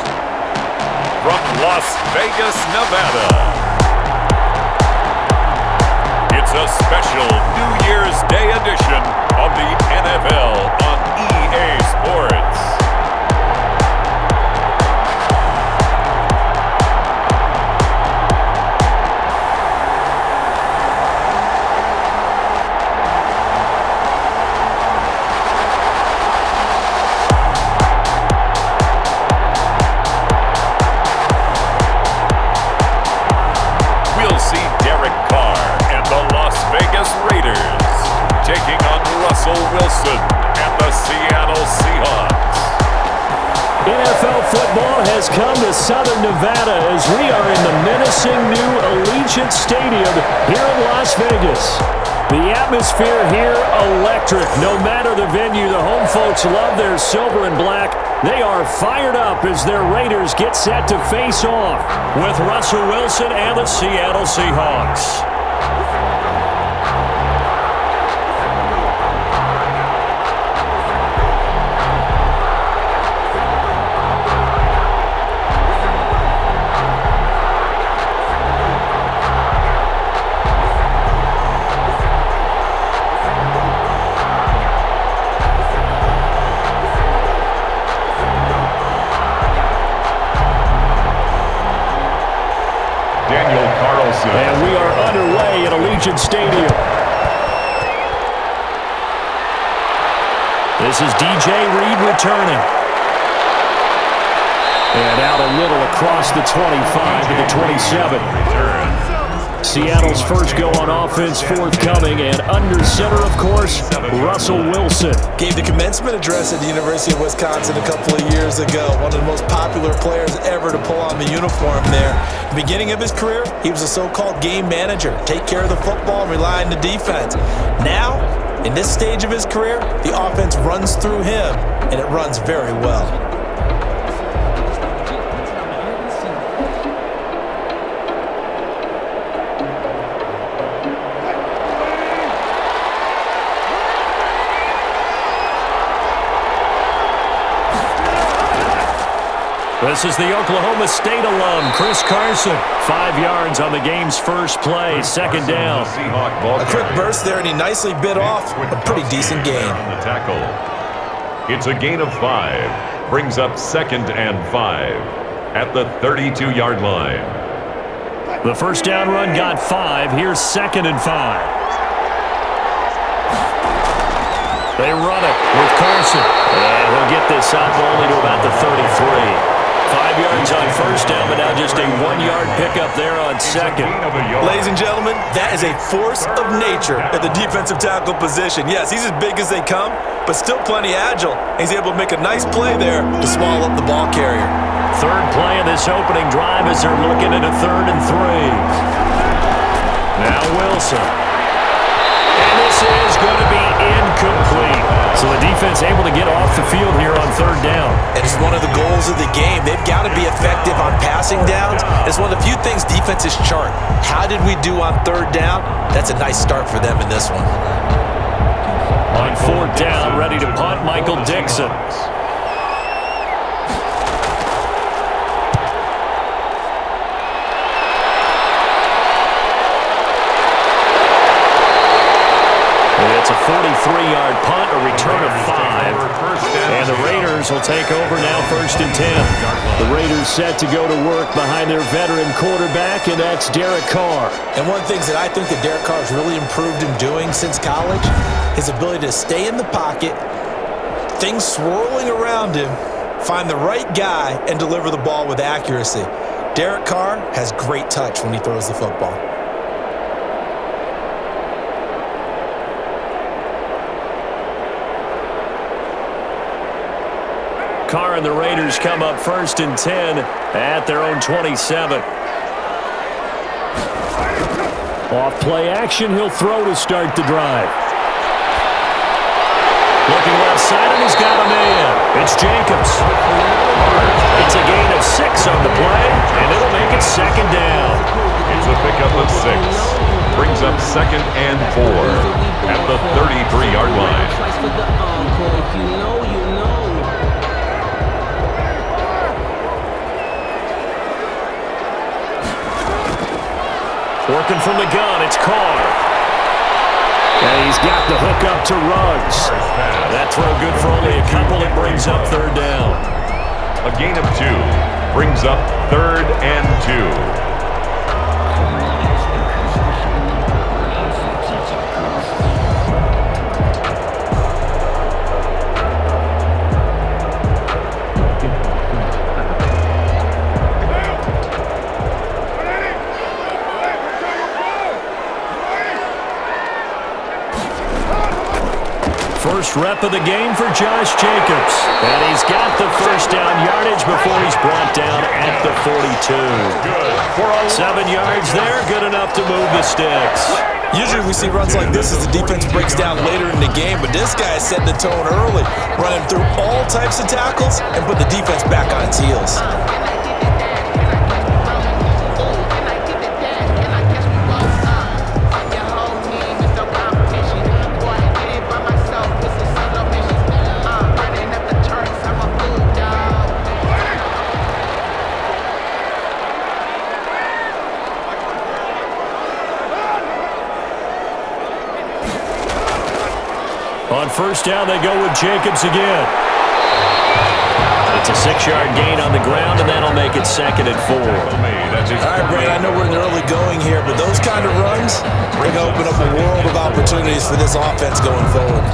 From Las Vegas, Nevada, it's a special New Year's Day edition of the NFL on EA Sports. Taking on Russell Wilson and the Seattle Seahawks. NFL football has come to Southern Nevada as we are in the menacing new Allegiant Stadium here in Las Vegas. The atmosphere here, electric. No matter the venue, the home folks love their silver and black. They are fired up as their Raiders get set to face off with Russell Wilson and the Seattle Seahawks. And we are underway at Allegiant Stadium. This is DJ Reed returning. And out a little across the 25 to the 27. Seattle's first go on offense forthcoming, and under center, of course, Russell Wilson. Gave the commencement address at the University of Wisconsin a couple of years ago. One of the most popular players ever to pull on the uniform there. The beginning of his career, he was a so-called game manager. Take care of the football and rely on the defense. Now, in this stage of his career, the offense runs through him, and it runs very well. This is the Oklahoma State alum, Chris Carson. 5 yards on the game's first play, second down. A quick burst there, and he nicely bit off a pretty decent gain. The tackle. It's a gain of 5. Brings up 2nd and 5 at the 32-yard line. The first down run got 5. Here's 2nd and 5. They run it with Carson. And he'll get this up only to about the 33. 5 yards on first down, but now just a 1-yard pickup there on second. Ladies and gentlemen, that is a force of nature at the defensive tackle position. Yes, he's as big as they come, but still plenty agile. He's able to make a nice play there to swallow up the ball carrier. Third play of this opening drive as they're looking at a 3rd and 3. Now Wilson. And this is going to be incomplete. So the defense able to get off the field here on 3rd down. And it's one of the goals of the game. They've got to be effective on passing downs. It's one of the few things defenses chart. How did we do on 3rd down? That's a nice start for them in this one. On 4th down, ready to punt, Michael Dixon. It's a 43-yard punt, a return of 5. And the Raiders will take over now 1st and 10. The Raiders set to go to work behind their veteran quarterback, and that's Derek Carr. And one of the things that I think that Derek Carr has really improved in doing since college, his ability to stay in the pocket, things swirling around him, find the right guy, and deliver the ball with accuracy. Derek Carr has great touch when he throws the football. Carr and the Raiders come up 1st and 10 at their own 27. Off play action, he'll throw to start the drive. Looking left side, and he's got a man. It's Jacobs. It's a gain of 6 on the play, and it'll make it 2nd down. It's a pickup of 6. Brings up 2nd and 4 at the 33-yard line. from the gun. It's Carr. And he's got the hook up to Ruggs. That throw good for only a couple. It brings up third down. A gain of 2 brings up 3rd and 2. First rep of the game for Josh Jacobs. And he's got the first down yardage before he's brought down at the 42. 7 yards there, good enough to move the sticks. Usually we see runs like this as the defense breaks down later in the game, but this guy is setting the tone early, running through all types of tackles and put the defense back on its heels. On first down, they go with Jacobs again. It's a 6-yard gain on the ground, and that'll make it 2nd and 4. All right, Brad, I know we're in the early going here, but those kind of runs, they're going to open up a world of opportunities for this offense going forward.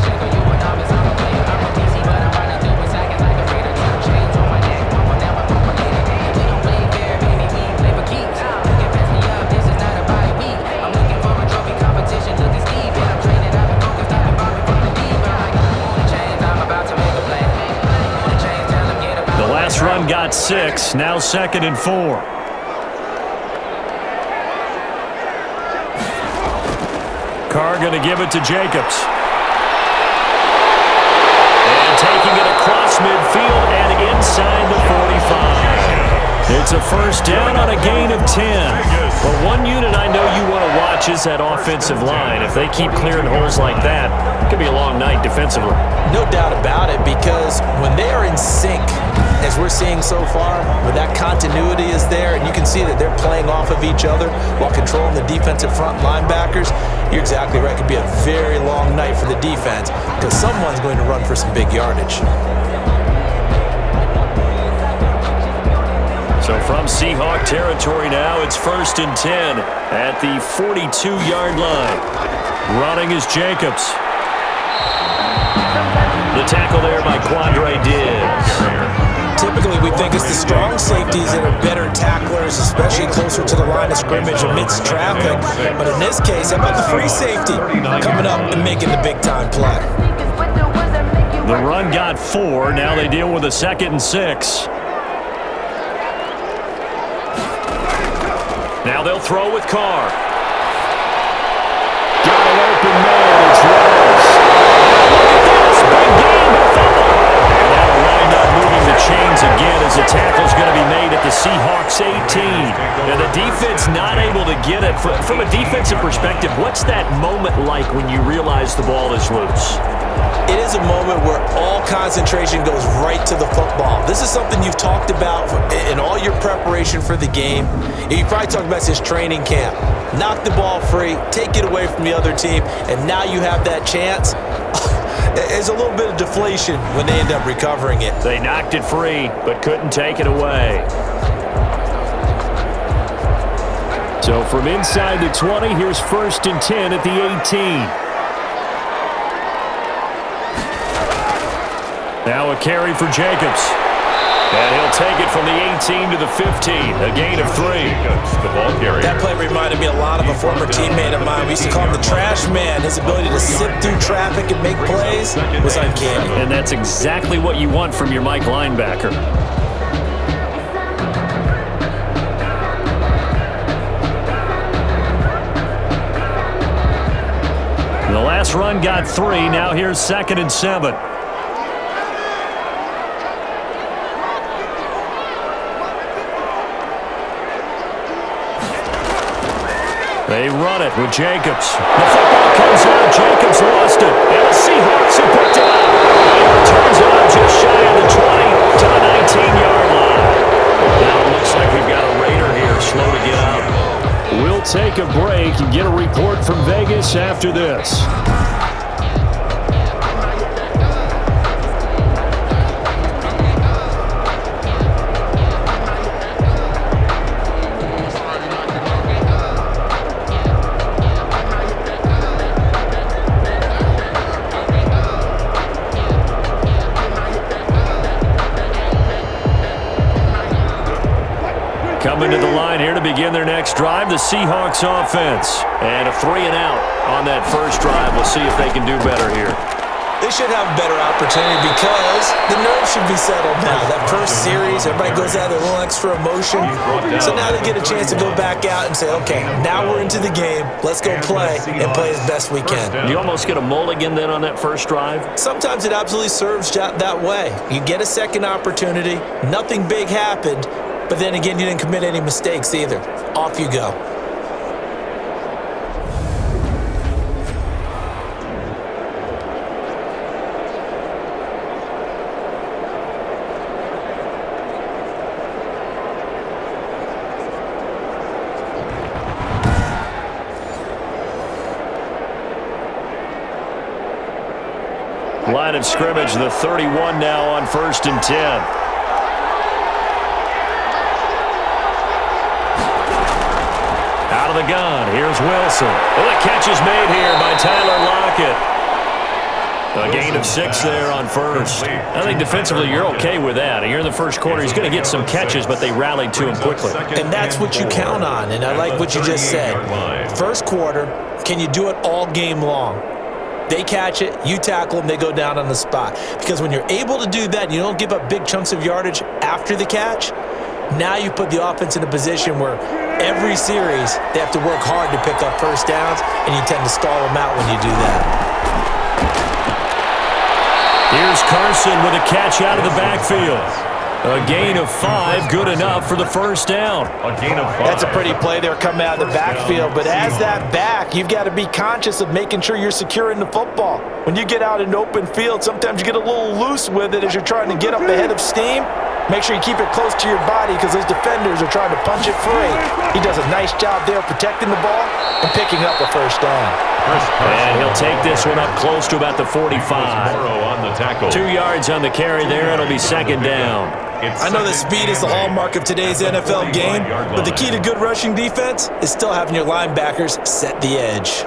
Run got 6, now 2nd and 4. Carr going to give it to Jacobs. And taking it across midfield and inside the 45. It's a first down on a gain of 10. But one unit I know you want to watch is that offensive line. If they keep clearing holes like that, it could be a long night defensively. No doubt about it, because when they are in sync, as we're seeing so far, where that continuity is there, and you can see that they're playing off of each other while controlling the defensive front linebackers, you're exactly right. It could be a very long night for the defense because someone's going to run for some big yardage. So from Seahawk territory now, it's 1st and 10 at the 42-yard line. Running is Jacobs. The tackle there by Quandre Diggs. Typically, we think it's the strong safeties that are better tacklers, especially closer to the line of scrimmage amidst traffic. But in this case, how about the free safety coming up and making the big-time play? The run got 4. Now they deal with a 2nd and 6. Now they'll throw with Carr. Got an open man. It's Rose. Look at this. Big game. And that'll wind up moving the chains again as the tackle's going to be made at the Seahawks 18. Now the defense not able to get it. From a defensive perspective, what's that moment like when you realize the ball is loose? It is a moment where all concentration goes right to the football. This is something you've talked about in all your preparation for the game. You probably talked about this training camp. Knock the ball free, take it away from the other team, and now you have that chance. There's a little bit of deflation when they end up recovering it. They knocked it free, but couldn't take it away. So from inside the 20, here's 1st and 10 at the 18. Now a carry for Jacobs. And he'll take it from the 18 to the 15. A gain of 3. The ball carrier. That play reminded me a lot of a former teammate of mine. We used to call him the trash man. His ability to sit through traffic and make plays was uncanny. And that's exactly what you want from your Mike linebacker. The last run got 3. Now here's 2nd and 7. They run it with Jacobs. The football comes out. Jacobs lost it. And the Seahawks have picked it up. He returns it up just shy of the 20 to the 19-yard line. Now it looks like we've got a Raider here slow to get out. We'll take a break. break and get a report from Vegas after this. Coming to the line here to begin their next drive, the Seahawks offense. And a 3-and-out on that first drive. We'll see if they can do better here. They should have a better opportunity because the nerves should be settled now. That first series, everybody goes out with a little extra emotion. So now they get a chance to go back out and say, okay, now we're into the game. Let's go play and play as best we can. You almost get a mulligan then on that first drive? Sometimes it absolutely serves that way. You get a second opportunity. Nothing big happened. But then again, you didn't commit any mistakes either. Off you go. Line of scrimmage, the 31 now on 1st and 10. Out of the gun, here's Wilson. Well, the catch is made here by Tyler Lockett. A gain of 6 there on first. I think defensively you're okay with that. You're in the first quarter. He's going to get some catches, but they rallied to him quickly. And that's what you count on, and I like what you just said. First quarter, can you do it all game long? They catch it, you tackle them, they go down on the spot. Because when you're able to do that, you don't give up big chunks of yardage after the catch, now you put the offense in a position where every series they have to work hard to pick up first downs, and you tend to stall them out when you do that. Here's Carson with a catch out of the backfield. A gain of 5, good enough for the first down. A gain of 5. That's a pretty play there coming out of the backfield, but as that back, you've got to be conscious of making sure you're securing the football. When you get out in open field, sometimes you get a little loose with it as you're trying to get up ahead of steam. Make sure you keep it close to your body because those defenders are trying to punch it free. He does a nice job there protecting the ball and picking up a first down. And he'll take this one up close to about the 45. 2 yards on the carry there. It'll be second down. I know that speed is the hallmark of today's NFL game, but the key to good rushing defense is still having your linebackers set the edge.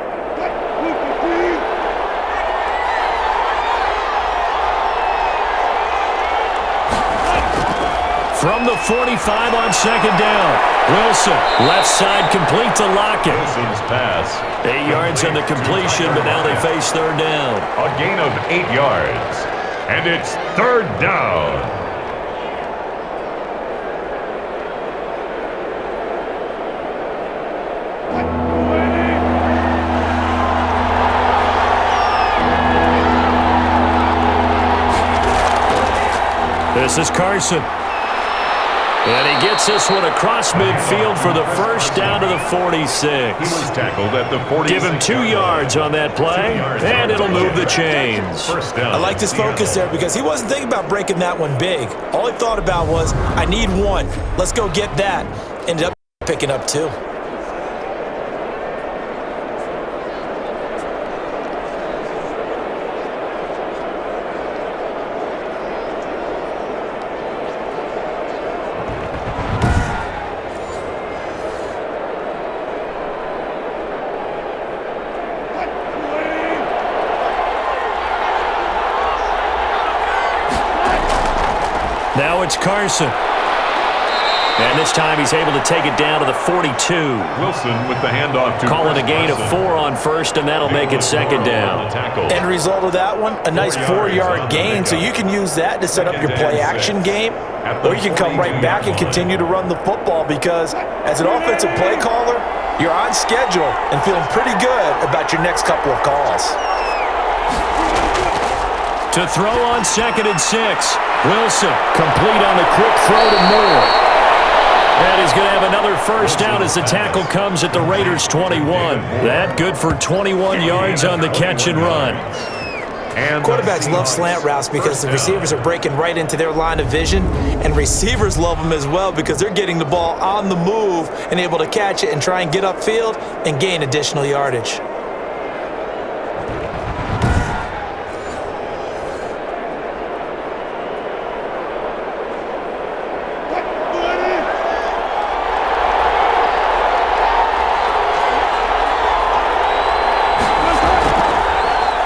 From the 45 on second down. Wilson, left side complete to Lockett. Wilson's pass. 8 yards on the completion, but now they face third down. A gain of 8 yards. And it's third down. This is Carson. And he gets this one across midfield for the first down to the 46. He was tackled at the 46. Give him 2 yards on that play, and it'll move the chains. I like his focus there because he wasn't thinking about breaking that one big. All he thought about was, I need one. Let's go get that. Ended up picking up 2. Now it's Carson. And this time he's able to take it down to the 42. Wilson with the handoff to calling a gain of 4 on first, and that'll make it second down. End result of that one, a nice 4-yard gain, so you can use that to set up your play-action game, or you can come right back and continue to run the football because as an offensive play caller, you're on schedule and feeling pretty good about your next couple of calls. To throw on second and 6. Wilson complete on the quick throw to Moore. And he's going to have another first down as the tackle comes at the Raiders' 21. That good for 21 yards on the catch and run. And Quarterbacks love slant routes because the receivers are breaking right into their line of vision, and receivers love them as well because they're getting the ball on the move and able to catch it and try and get upfield and gain additional yardage.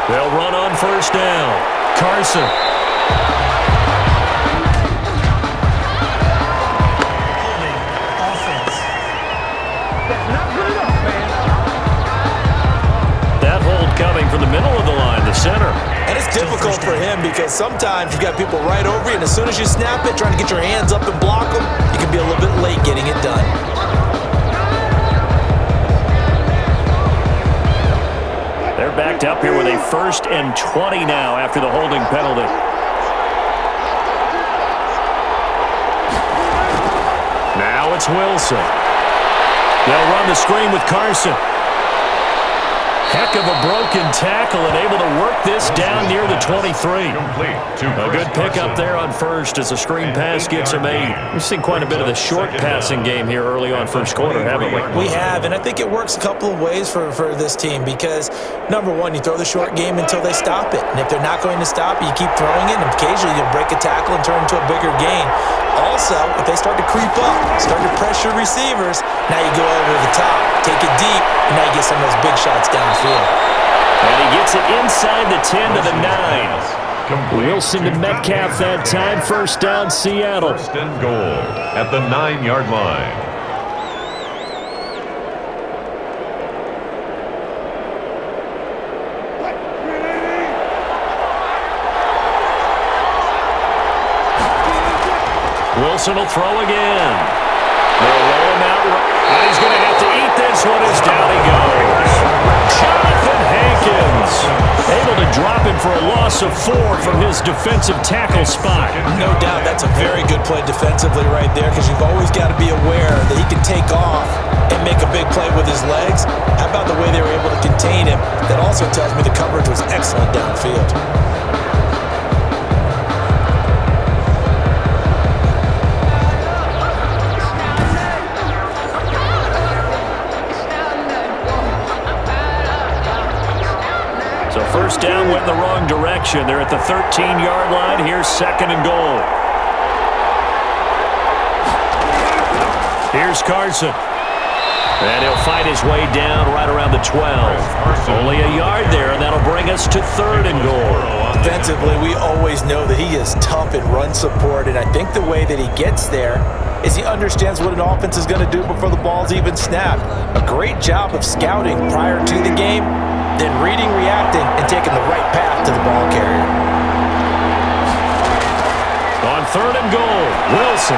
They'll run on first down. Carson. That hold coming from the middle of the line, the center. And it's difficult for him because sometimes you've got people right over you, and as soon as you snap it, trying to get your hands up and block them, you can be a little bit late getting it done. They're backed up here with a 1st and 20 now after the holding penalty. Now it's Wilson. They'll run the screen with Carson. Heck of a broken tackle and able to work this down near the 23. A good pickup there on first as the screen pass gets him 8. We've seen quite a bit of the short passing game here early on first quarter, haven't we? We have, and I think it works a couple of ways for this team because, number one, you throw the short game until they stop it. And if they're not going to stop it, you keep throwing it, and occasionally you'll break a tackle and turn into a bigger gain. Also, if they start to creep up, start to pressure receivers, now you go over the top, take it deep, and now you get some of those big shots downfield. And he gets it inside the 10 to the 9. Wilson to Metcalf that time. First down, Seattle. 1st and goal at the 9-yard line. Wilson will throw again. They'll roll him out, and he's going to have to eat this one as down he goes. Jonathan Hankins able to drop him for a loss of 4 from his defensive tackle spot. No doubt that's a very good play defensively right there because you've always got to be aware that he can take off and make a big play with his legs. How about the way they were able to contain him? That also tells me the coverage was excellent downfield. First down went in the wrong direction. They're at the 13-yard line. Here's 2nd and goal. Here's Carson. And he'll fight his way down right around the 12. Only a yard there, and that'll bring us to 3rd and goal. Defensively, we always know that he is tough in run support, and I think the way that he gets there is he understands what an offense is going to do before the ball's even snapped. A great job of scouting prior to the game, then reading, reacting, and taking the right path to the ball carrier. On 3rd and goal, Wilson.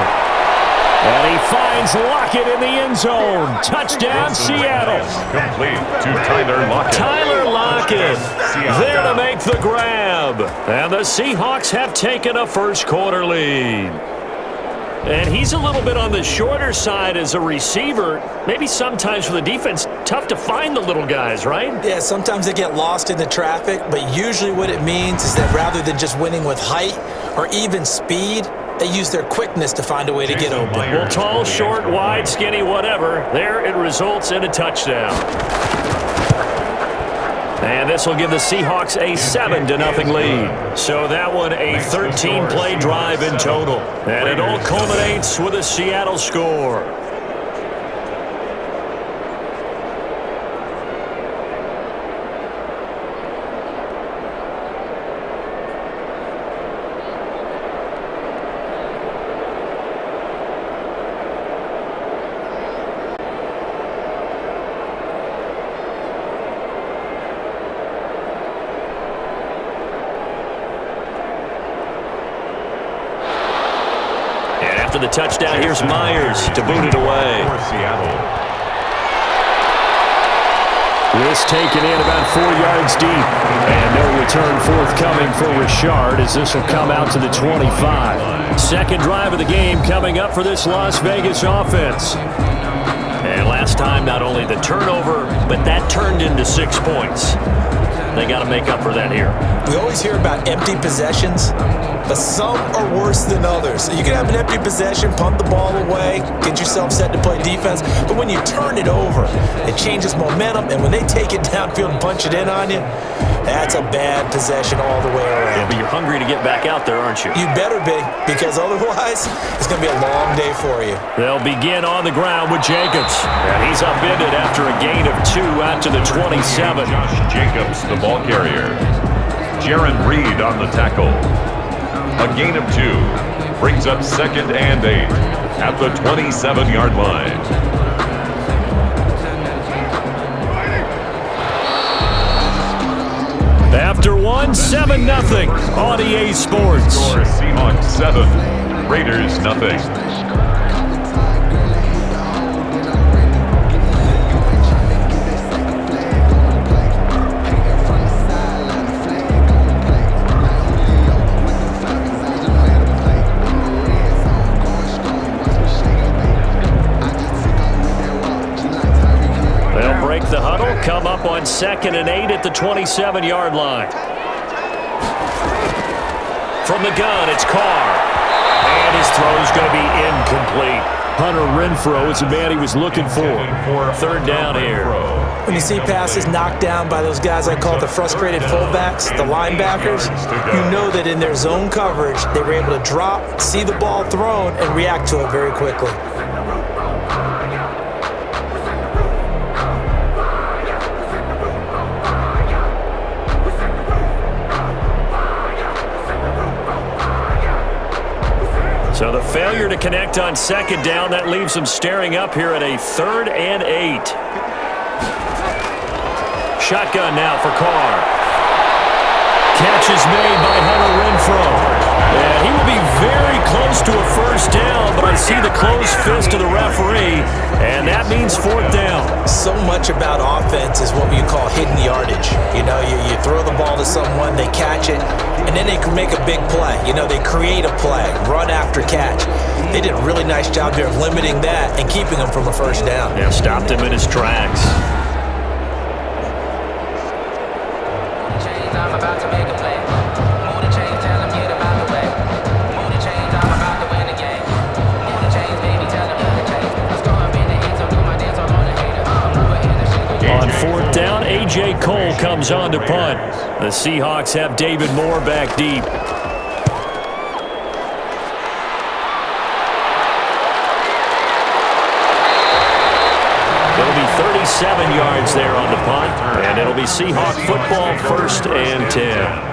And he finds Lockett in the end zone. Touchdown, Seattle. Complete to Tyler Lockett. Tyler Lockett there to make the grab. And the Seahawks have taken a first quarter lead. And he's a little bit on the shorter side as a receiver. Maybe sometimes for the defense, tough to find the little guys, right? Yeah, sometimes they get lost in the traffic, but usually what it means is that rather than just winning with height or even speed, they use their quickness to find a way to get open. Well, tall, short, wide, skinny, whatever. There it results in a touchdown. And this will give the Seahawks a 7-0 lead. So that one a 13-play drive in total. And it all culminates with a Seattle score. After the touchdown, here's Myers to boot it away. This taken in about 4 yards deep. And no return forthcoming for Richard as this will come out to the 25. Second drive of the game coming up for this Las Vegas offense. And last time, not only the turnover, but that turned into 6 points. They got to make up for that here. We always hear about empty possessions, but some are worse than others. So you can have an empty possession, punt the ball away, get yourself set to play defense, but when you turn it over, it changes momentum, and when they take it downfield and punch it in on you, that's a bad possession all the way around. Yeah, but you're hungry to get back out there, aren't you? You better be, because otherwise, it's going to be a long day for you. They'll begin on the ground with Jacobs. And he's upended after a gain of 2 out to the 27. Josh Jacobs, the ball carrier. Jaron Reed on the tackle. A gain of 2 brings up 2nd and 8 at the 27-yard line. After 1, 7-0 on EA Sports. Score Seahawks 7, Raiders nothing. They'll break the huddle, come up on 2nd and 8 at the 27-yard line. From the gun, it's Carr. And his throw's going to be incomplete. Hunter Renfrow is the man he was looking for. 3rd down here. When you see passes knocked down by those guys I call the frustrated fullbacks, the linebackers, you know that in their zone coverage, they were able to drop, see the ball thrown, and react to it very quickly. So the failure to connect on 2nd down, that leaves them staring up here at a 3rd and 8. Shotgun now for Carr. Catch is made by Hunter Renfrow. And he will be very close to a 1st down, but I see the closed fist of the referee, and that means 4th down. So much about offense is what you call hidden yardage. You know, you throw the ball to someone, they catch it, and then they can make a big play. You know, they create a play, run after catch. They did a really nice job there of limiting that and keeping him from a 1st down. Yeah, stopped him in his tracks. I'm about to make a play. Move the chains, tell them get about the way. Move the chains, I'm about to win the game. Move the chains, baby, tell them move the chains. Let's go up in the end zone, do my dance all on the hater. Move it in the shit. On 4th down, A.J. Cole comes on to punt. The Seahawks have David Moore back deep. It'll be 37 yards there on the punt, and it'll be Seahawk football, 1st and 10.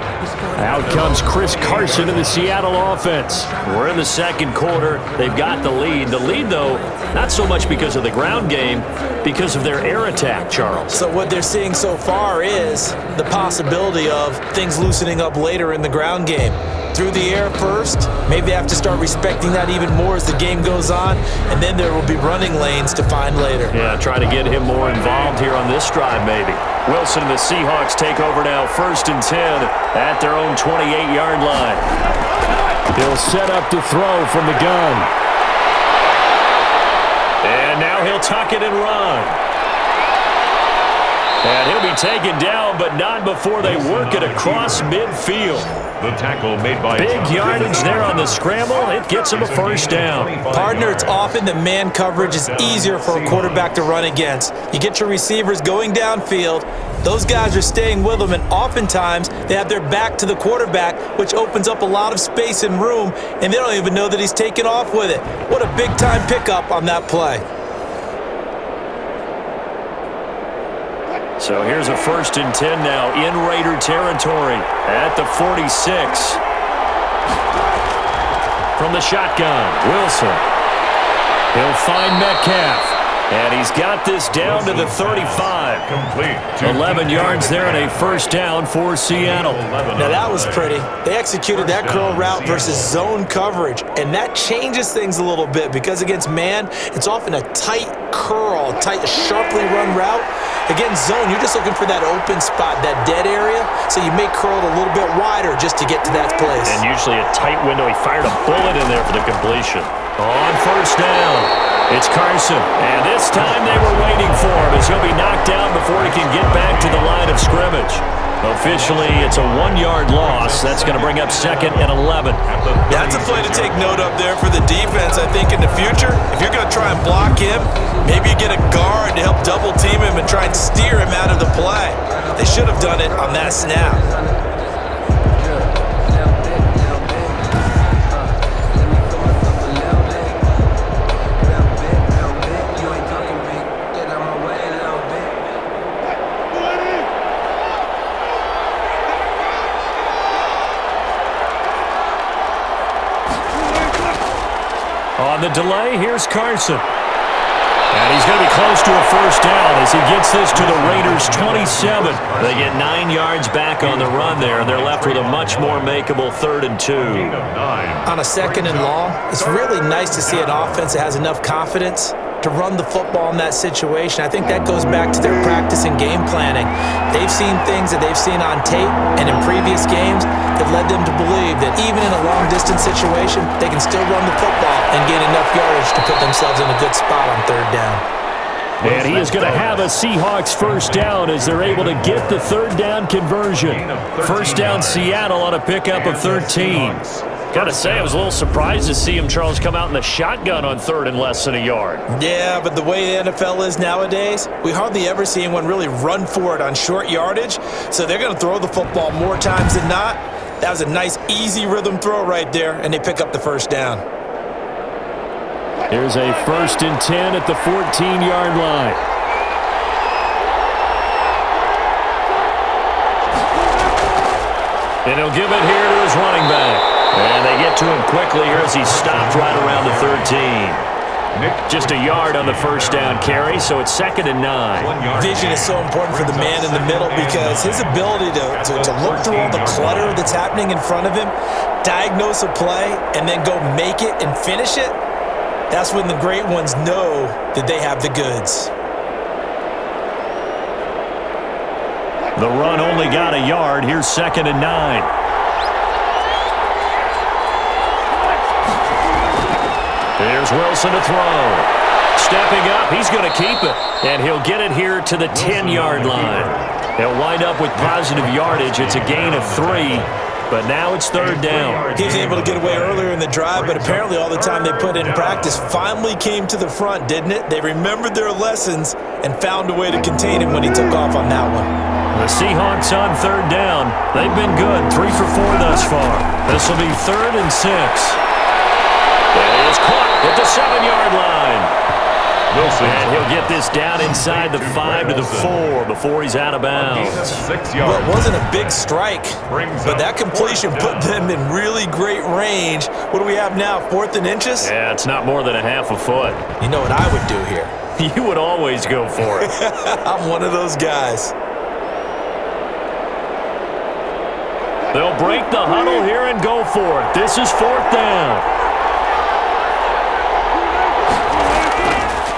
Out comes Chris Carson of the Seattle offense. We're in the 2nd quarter. They've got the lead. The lead, though, not so much because of the ground game, because of their air attack, Charles. So what they're seeing so far is the possibility of things loosening up later in the ground game. Through the air first, maybe they have to start respecting that even more as the game goes on, and then there will be running lanes to find later. Yeah, try to get him more involved here on this drive, maybe. Wilson and the Seahawks take over now, 1st and 10 at their own 28-yard line. He'll set up to throw from the gun. And now he'll tuck it and run. And he'll be taken down, but not before they work it across midfield. The tackle made by Big yardage there on the scramble. It gets him a 1st down. Partner, it's often that man coverage is easier for a quarterback to run against. You get your receivers going downfield. Those guys are staying with them, and oftentimes they have their back to the quarterback, which opens up a lot of space and room, and they don't even know that he's taken off with it. What a big-time pickup on that play. So here's a 1st and 10 now in Raider territory at the 46. From the shotgun, Wilson. He'll find Metcalf. And he's got this down to the 35. complete. 11 yards there and a 1st down for Seattle. Now that was pretty. They executed that curl route versus zone coverage, and that changes things a little bit because against man, it's often a tight curl, tight, sharply run route. Against zone, you're just looking for that open spot, that dead area, so you may curl it a little bit wider just to get to that place. And usually a tight window. He fired a bullet in there for the completion. On 1st down, it's Carson. And this time they were waiting for him as he'll be knocked down before he can get back to the line of scrimmage. Officially, it's a 1-yard loss. That's going to bring up 2nd and 11. That's a play to take note of there for the defense. I think in the future, if you're going to try and block him, maybe you get a guard to help double team him and try and steer him out of the play. They should have done it on that snap. On the delay, here's Carson. And he's going to be close to a first down as he gets this to the Raiders' 27. They get 9 yards back on the run there, and they're left with a much more makeable 3rd and 2. On a 2nd and long, it's really nice to see an offense that has enough confidence to run the football in that situation. I think that goes back to their practice and game planning. They've seen things that they've seen on tape and in previous games that led them to believe that even in a long-distance situation, they can still run the football and gain enough yardage to put themselves in a good spot on 3rd down. And he is going to have a Seahawks first down as they're able to get the 3rd down conversion. First down Seattle on a pickup of 13. Got to say, I was a little surprised to see him, Charles, come out in the shotgun on 3rd and less than a yard. Yeah, but the way the NFL is nowadays, we hardly ever see anyone really run for it on short yardage. So they're going to throw the football more times than not. That was a nice, easy rhythm throw right there, and they pick up the first down. Here's a 1st and 10 at the 14-yard line. And he'll give it here to his running back. And they get to him quickly here as he stopped right around the 13. Just a yard on the first down carry, so it's 2nd and 9. Vision is so important for the man in the middle because his ability to look through all the clutter that's happening in front of him, diagnose a play, and then go make it and finish it, that's when the great ones know that they have the goods. The run only got a yard. Here's 2nd and 9. There's Wilson to throw. Stepping up, he's going to keep it. And he'll get it here to the 10-yard line. He'll wind up with positive yardage. It's a gain of 3, but now it's 3rd down. He was able to get away earlier in the drive, but apparently all the time they put in practice finally came to the front, didn't it? They remembered their lessons and found a way to contain him when he took off on that one. The Seahawks on 3rd down. They've been good, 3 for 4 thus far. This will be 3rd and 6. It is caught at the 7-yard line. And he'll get this down inside the 5 to the 4 before he's out of bounds. Well, it wasn't a big strike, but that completion put them in really great range. What do we have now, 4th and inches? Yeah, it's not more than a half a foot. You know what I would do here? You would always go for it. I'm one of those guys. They'll break the huddle here and go for it. This is 4th down.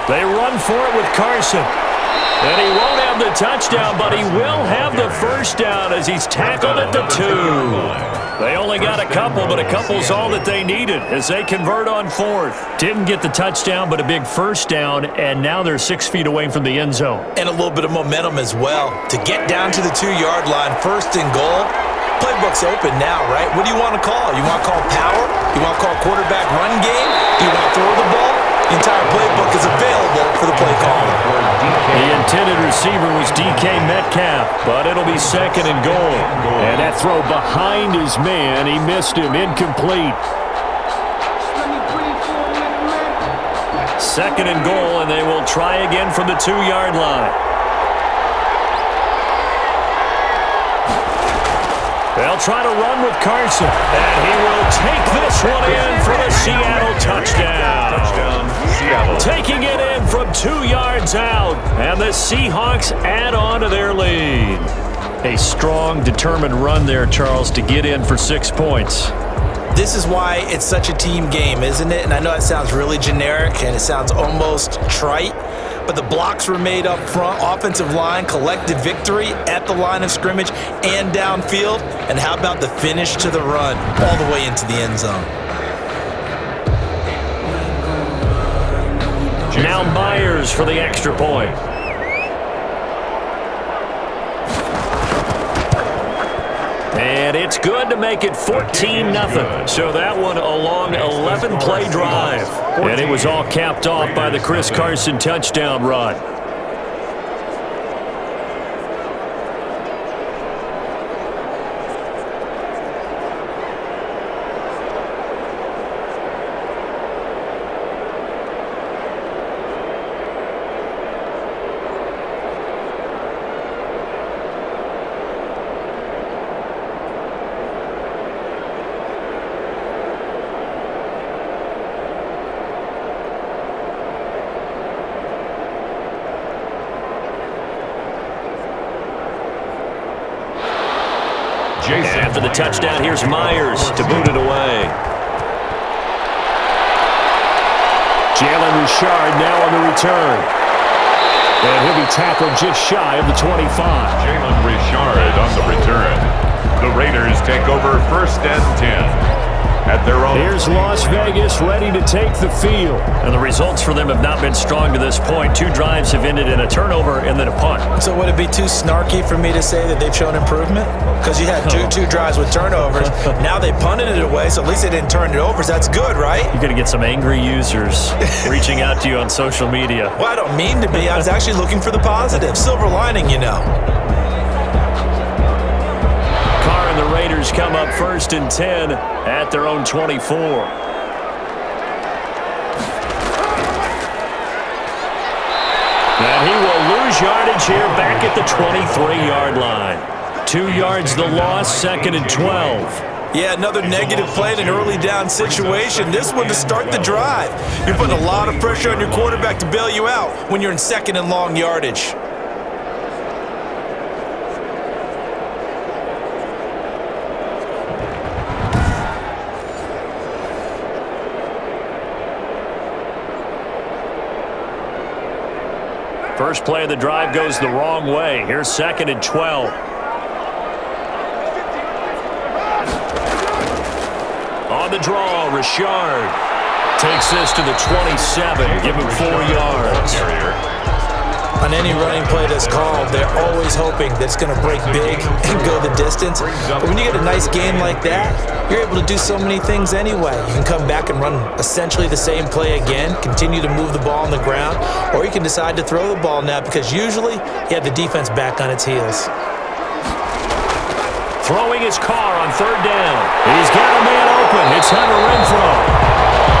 They run for it with Carson. And he won't have the touchdown, but he will have the first down as he's tackled at the 2. They only got a couple, but a couple's all that they needed as they convert on 4th. Didn't get the touchdown, but a big first down, and now they're 6 feet away from the end zone. And a little bit of momentum as well. To get down to the 2-yard line, 1st and goal, playbook's open now, right? What do you want to call? You want to call power? You want to call quarterback run game? Do you want to throw the ball? The entire playbook is available for the play caller. The intended receiver was DK Metcalf, but it'll be 2nd and goal. And that throw behind his man, he missed him, incomplete. 2nd and goal, and they will try again from the 2-yard line. They'll try to run with Carson, and he will take this one in for the Seattle touchdown. Taking it in from 2 yards out, and the Seahawks add on to their lead. A strong, determined run there, Charles, to get in for 6 points. This is why it's such a team game, isn't it? And I know it sounds really generic, and it sounds almost trite, but the blocks were made up front, offensive line, collected victory at the line of scrimmage and downfield. And how about the finish to the run all the way into the end zone? Now Myers for the extra point. And it's good to make it 14-0. So that one a long 11-play drive. And it was all capped off by the Chris Carson touchdown run. After the touchdown, here's Myers to boot it away. Jalen Richard now on the return. And he'll be tackled just shy of the 25. Jalen Richard on the return. The Raiders take over 1st and 10. At their own. Here's Las Vegas ready to take the field. And the results for them have not been strong to this point. 2 drives have ended in a turnover and then a punt. So would it be too snarky for me to say that they've shown improvement? Because you had two drives with turnovers. Now they punted it away, so at least they didn't turn it over. So that's good, right? You're going to get some angry users reaching out to you on social media. Well, I don't mean to be. I was actually looking for the positive. Silver lining, you know. The Raiders come up 1st and 10 at their own 24. And he will lose yardage here back at the 23-yard line. 2 yards the loss, 2nd and 12. Yeah, another negative play in an early down situation. This one to start the drive. You're putting a lot of pressure on your quarterback to bail you out when you're in 2nd and long yardage. First play of the drive goes the wrong way. Here's 2nd and 12. On the draw, Richard takes this to the 27. Give him 4 yards. On any running play that's called, they're always hoping that it's going to break big and go the distance. But when you get a nice game like that, you're able to do so many things anyway. You can come back and run essentially the same play again, continue to move the ball on the ground, or you can decide to throw the ball now because usually you have the defense back on its heels. Throwing his car on 3rd down. He's got a man open. It's Hunter Renfrow.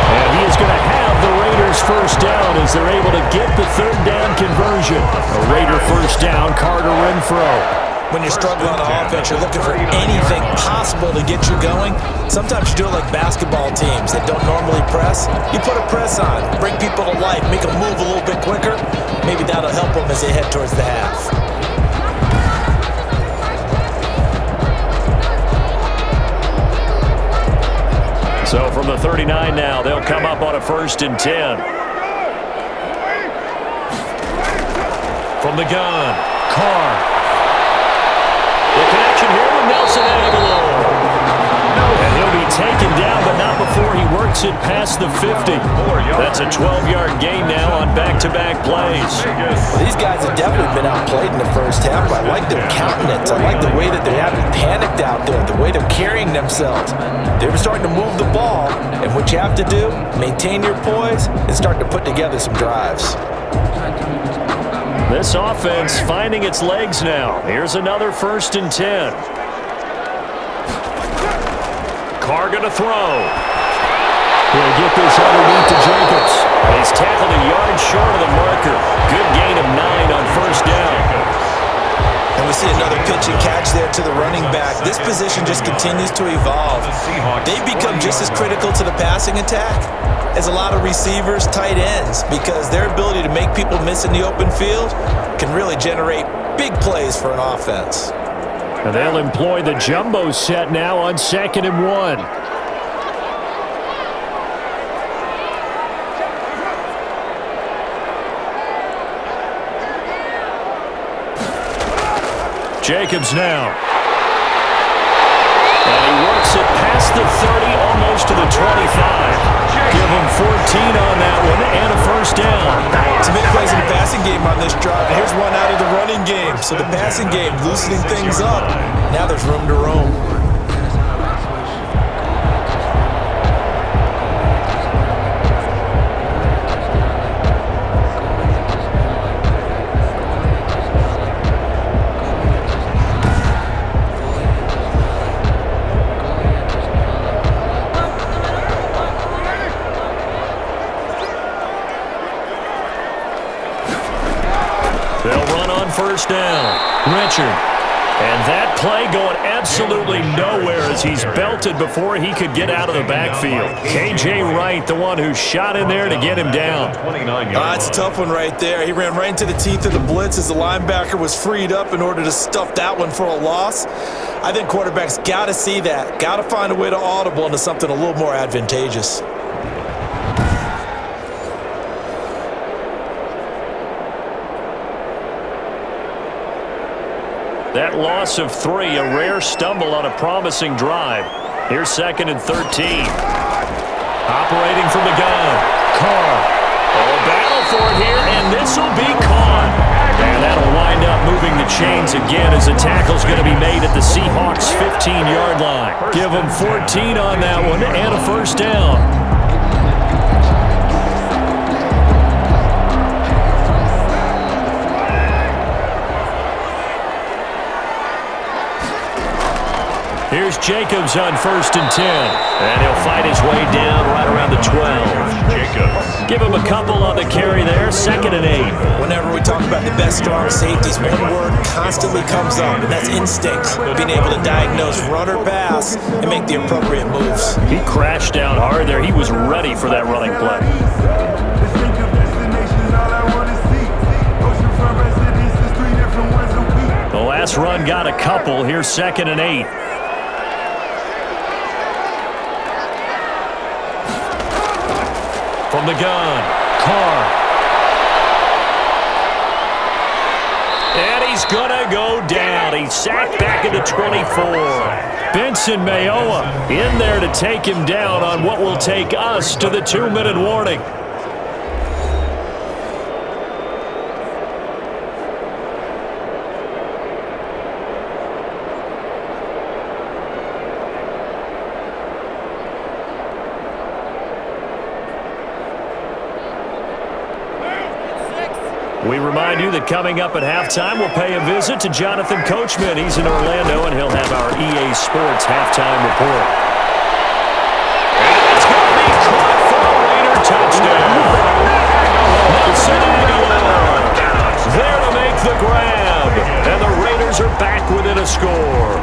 And he is going to have the Raiders 1st down as they're able to get the 3rd down conversion. A Raider 1st down, Carter Renfrow. When you're struggling on offense, you're looking for anything possible to get you going. Sometimes you do it like basketball teams that don't normally press. You put a press on, bring people to life, make them move a little bit quicker. Maybe that'll help them as they head towards the half. So from the 39 now, they'll come up on a 1st and 10. From the gun, Carr. The connection here with Nelson Aguilar. And he'll be taken down, but not before he works it past the 50. That's a 12-yard gain now on back-to-back plays. Well, these guys have definitely been outplayed in the 1st half. I like their countenance. I like the way that they haven't panicked out there, the way they're carrying themselves. They're starting to move the ball, and what you have to do, maintain your poise and start to put together some drives. This offense finding its legs now. Here's another 1st and 10. Carr going to throw. He'll get this underneath to Jacobs. He's tackled a yard short of the marker. Good gain of 9 on 1st down. And we see another pitch and catch there to the running back. This position just continues to evolve. They've become just as critical to the passing attack as a lot of receivers, tight ends, because their ability to make people miss in the open field can really generate big plays for an offense. And they'll employ the jumbo set now on 2nd and 1. Jacobs now. And he works it past the 30, almost to the 25. Give him 14 on that one and a 1st down. To me, plays in the passing game on this drive. And here's one out of the running game. So the passing game loosening things up. Now there's room to roam. First down, Richard. And that play going absolutely nowhere as he's belted before he could get out of the backfield. K.J. Wright, the one who shot in there to get him down. That's a tough one right there. He ran right into the teeth of the blitz as the linebacker was freed up in order to stuff that one for a loss. I think quarterbacks got to see that. Got to find a way to audible into something a little more advantageous. That loss of 3, a rare stumble on a promising drive. Here's 2nd and 13. Operating from the gun, Carr. Oh, battle for it here, and this will be caught. And that'll wind up moving the chains again as a tackle's going to be made at the Seahawks' 15-yard line. Give them 14 on that one and a first down. Here's Jacobs on 1st and 10. And he'll fight his way down right around the 12. Jacobs. Give him a couple on the carry there. 2nd and 8. Whenever we talk about the best strong safeties, one word constantly comes up, and that's instinct. Being able to diagnose run or pass and make the appropriate moves. He crashed down hard there. He was ready for that running play. The last run got a couple. Here's 2nd and 8. From the gun, Carr. And he's going to go down. He's sacked back at the 24. Benson Mayowa in there to take him down on what will take us to the 2-minute warning. We remind you that coming up at halftime, we'll pay a visit to Jonathan Coachman. He's in Orlando, and he'll have our EA Sports halftime report. And it's going to be caught for a Raider touchdown. Nelson Aguilar there to make the grab. And the Raiders are back within a score.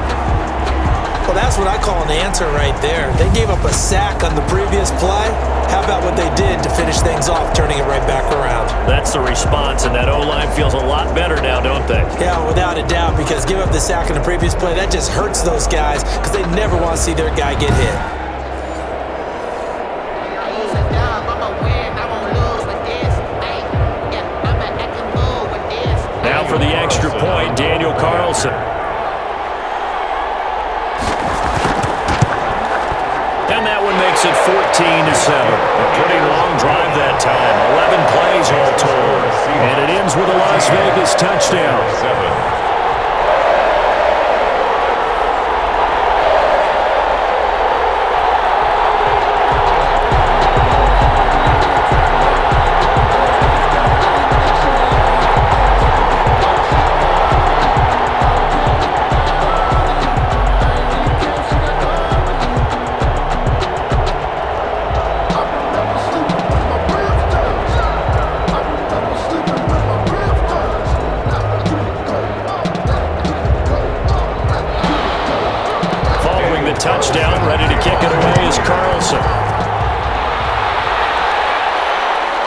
Well, that's what I call an answer right there. They gave up a sack on the previous play. How about what they did to finish things off, turning it right back around? That's the response, and that O-line feels a lot better now, don't they? Yeah, without a doubt, because give up the sack on the previous play, that just hurts those guys because they never want to see their guy get hit. Now for the extra point, Daniel Carlson. And that one makes it 14-7. A pretty long drive that time. 11 plays all told. And it ends with a Las Vegas touchdown. Touchdown, ready to kick it away is Carlson.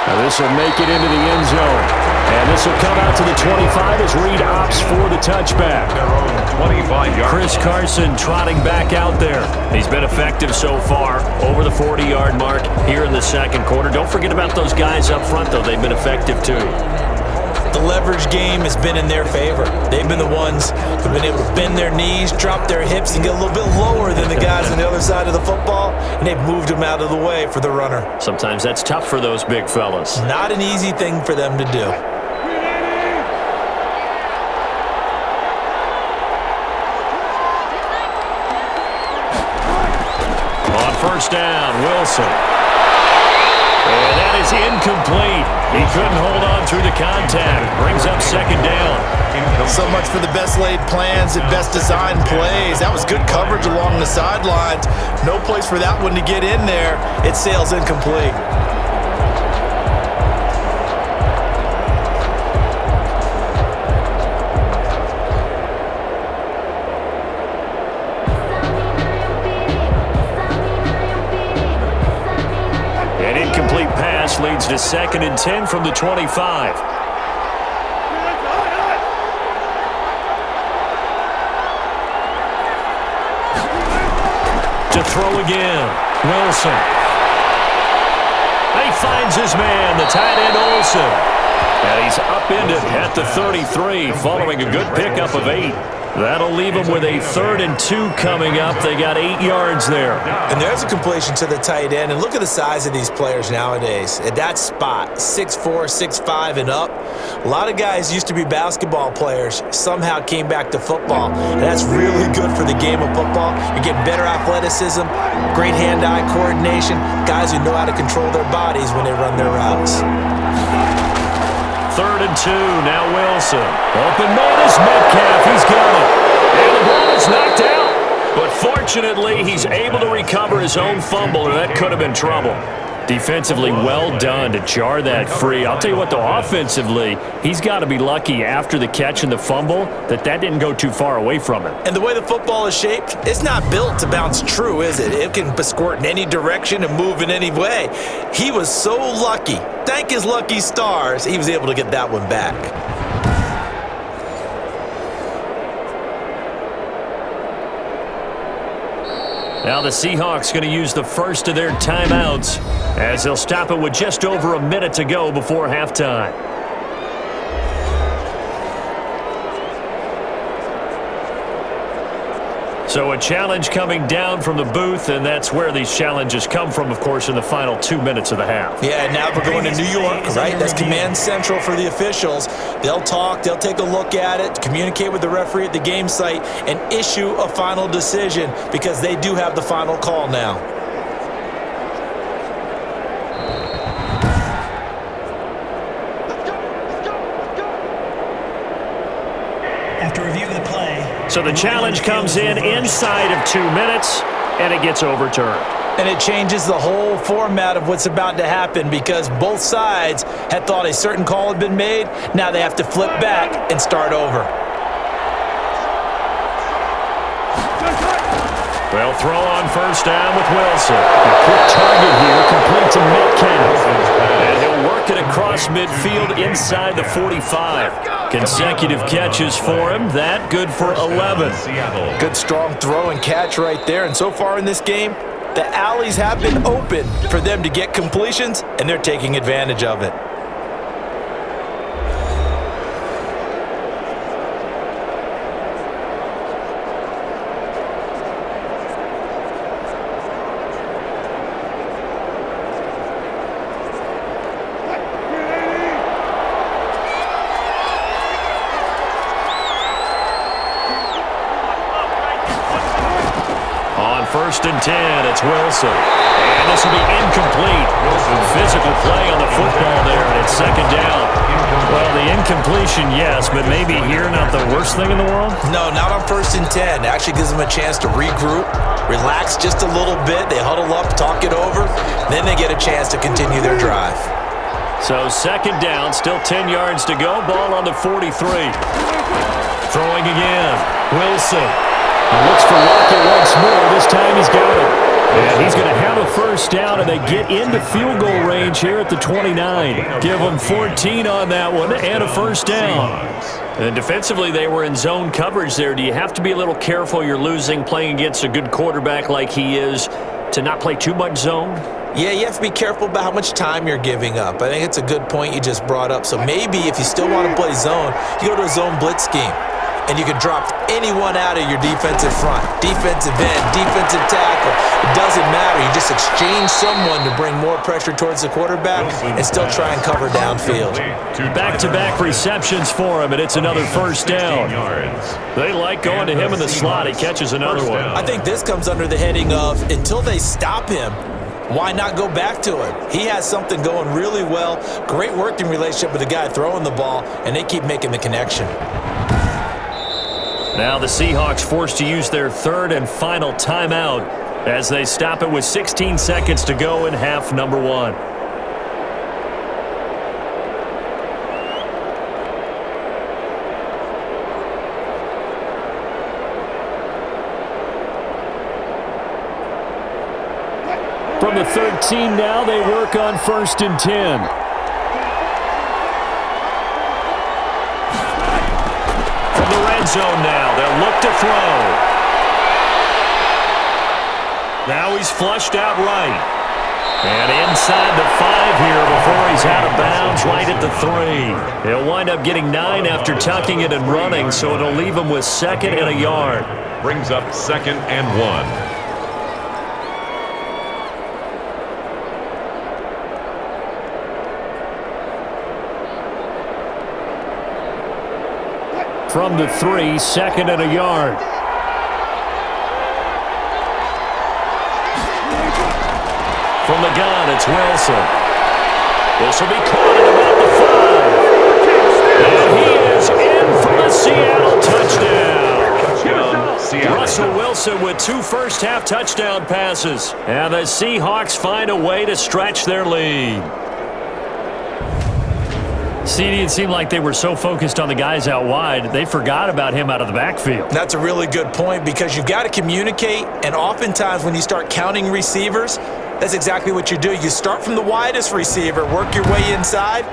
Now this will make it into the end zone. And this will come out to the 25 as Reed opts for the touchback. 25 yards. Chris Carson trotting back out there. He's been effective so far, over the 40-yard mark here in the second quarter. Don't forget about those guys up front, though. They've been effective, too. The leverage game has been in their favor. They've been the ones who've been able to bend their knees, drop their hips, and get a little bit lower than the guys on the other side of the football, and they've moved them out of the way for the runner. Sometimes that's tough for those big fellas. Not an easy thing for them to do. On first down, Wilson. And that is incomplete. He couldn't hold on through the contact. Brings up second down. So much for the best laid plans and best designed plays. That was good coverage along the sidelines. No place for that one to get in there. It sails incomplete. An incomplete pass leads to 2nd and 10 from the 25. To throw again, Wilson. He finds his man, the tight end Olsen. And he's upended at the 33 following a good pickup of 8. That'll leave them with a 3rd and 2 coming up. They got 8 yards there. And there's a completion to the tight end. And look at the size of these players nowadays. At that spot, 6'4", 6'5", and up. A lot of guys used to be basketball players, somehow came back to football. And that's really good for the game of football. You're getting better athleticism, great hand-eye coordination, guys who know how to control their bodies when they run their routes. 3rd and 2, now Wilson. Open man is Metcalf, he's got it. And the ball is knocked out. But fortunately, he's able to recover his own fumble, or that could have been trouble. Defensively, well done to jar that free. I'll tell you what, though, offensively, he's got to be lucky after the catch and the fumble that didn't go too far away from him. And the way the football is shaped, it's not built to bounce true, is it? It can squirt in any direction and move in any way. He was so lucky. Thank his lucky stars, he was able to get that one back. Now the Seahawks going to use the first of their timeouts as they'll stop it with just over a minute to go before halftime. So a challenge coming down from the booth, and that's where these challenges come from, of course, in the final 2 minutes of the half. Yeah, now we're going to New York, right? That's command central for the officials. They'll talk, they'll take a look at it, communicate with the referee at the game site, and issue a final decision because they do have the final call now. After review of the play. So the challenge comes in inside of 2 minutes, and it gets overturned. And it changes the whole format of what's about to happen because both sides had thought a certain call had been made. Now they have to flip back and start over. They'll throw on first down with Wilson. A quick target here, complete to Metcalf. And he'll work it across midfield inside the 45. Consecutive catches for him. That good for 11. Good strong throw and catch right there. And so far in this game, the alleys have been open for them to get completions, and they're taking advantage of it. First and 10, it's Wilson. And this will be incomplete. Physical play on the football there, and it's second down. Well, the incompletion, yes, but maybe here not the worst thing in the world? No, not on first and 10. It actually gives them a chance to regroup, relax just a little bit. They huddle up, talk it over. Then they get a chance to continue their drive. So second down, still 10 yards to go. Ball on the 43. Throwing again. Wilson. He looks for Lockett once more. This time he's got it. And he's going to have a first down, and they get into field goal range here at the 29. Give them 14 on that one and a first down. And defensively, they were in zone coverage there. Do you have to be a little careful? You're losing playing against a good quarterback like he is to not play too much zone? Yeah, you have to be careful about how much time you're giving up. I think it's a good point you just brought up. So maybe if you still want to play zone, you go to a zone blitz scheme, and you can drop anyone out of your defensive front, defensive end, defensive tackle. It doesn't matter. You just exchange someone to bring more pressure towards the quarterback and still try and cover downfield. Back-to-back receptions for him, and it's another first down. They like going to him in the slot. He catches another one. I think this comes under the heading of until they stop him, why not go back to him? He has something going really well, great working relationship with the guy throwing the ball, and they keep making the connection. Now the Seahawks forced to use their third and final timeout as they stop it with 16 seconds to go in half number 1. From the 13 now, they work on 1st and 10. From the red zone now, they'll look to throw. Now he's flushed out right. And inside the 5 here before he's out of bounds right at the 3. He'll wind up getting 9 after tucking it and running, so it'll leave him with 2nd and a yard. Brings up 2nd and 1. From the 3, 2nd and a yard. From the gun, it's Wilson. This will be caught at about the 5. And he is in for the Seattle touchdown. Russell Wilson with 2 first-half touchdown passes. And the Seahawks find a way to stretch their lead. CD, it seemed like they were so focused on the guys out wide, they forgot about him out of the backfield. That's a really good point because you've got to communicate, and oftentimes when you start counting receivers, that's exactly what you do. You start from the widest receiver, work your way inside.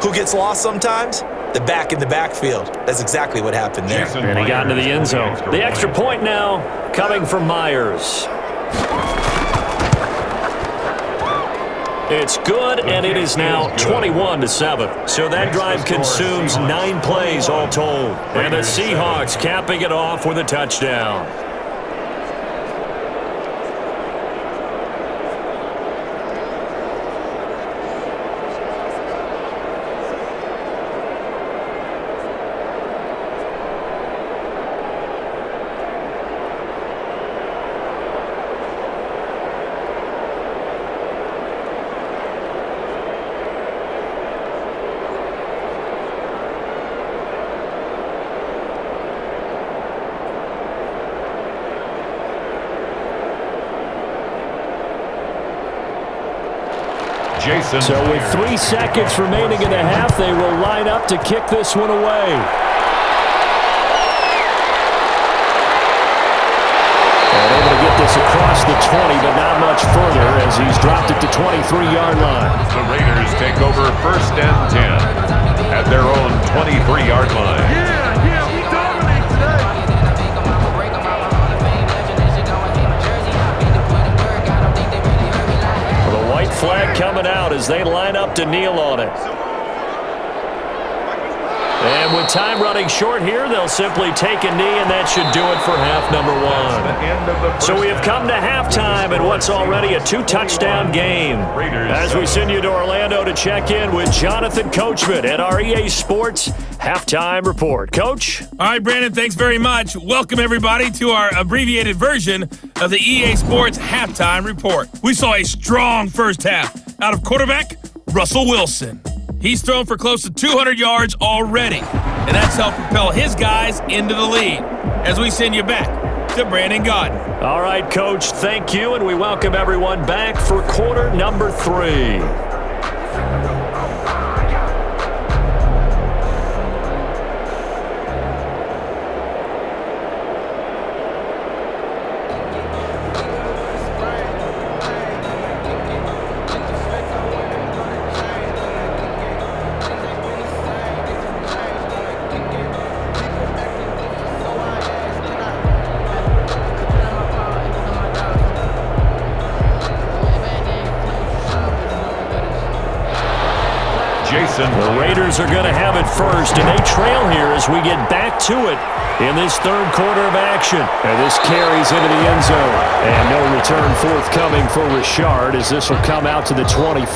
Who gets lost sometimes? The back in the backfield. That's exactly what happened there. And he got into the end zone. The extra point now coming from Myers. It's good, and it is now 21-7. So that drive consumes 9 plays all told. And the Seahawks capping it off with a touchdown. So with 3 seconds remaining in the half, they will line up to kick this one away. And able to get this across the 20, but not much further as he's dropped it to 23-yard line. The Raiders take over 1st and 10 at their own 23-yard line. Yeah, we dominate today. White flag coming out as they line up to kneel on it. And with time running short here, they'll simply take a knee, and that should do it for half number 1. So we have come to halftime in what's already a 2-touchdown game. As we send you to Orlando to check in with Jonathan Coachman at our EA Sports Halftime Report. Coach? All right, Brandon, thanks very much. Welcome, everybody, to our abbreviated version of the EA Sports Halftime Report. We saw a strong first half out of quarterback Russell Wilson. He's thrown for close to 200 yards already, and that's helped propel his guys into the lead. As we send you back to Brandon Godden. All right, Coach, thank you, and we welcome everyone back for quarter number 3. Jason. The Raiders are going to have it first, and they trail here as we get back to it in this third quarter of action. And this carries into the end zone. And no return forthcoming for Richard as this will come out to the 25.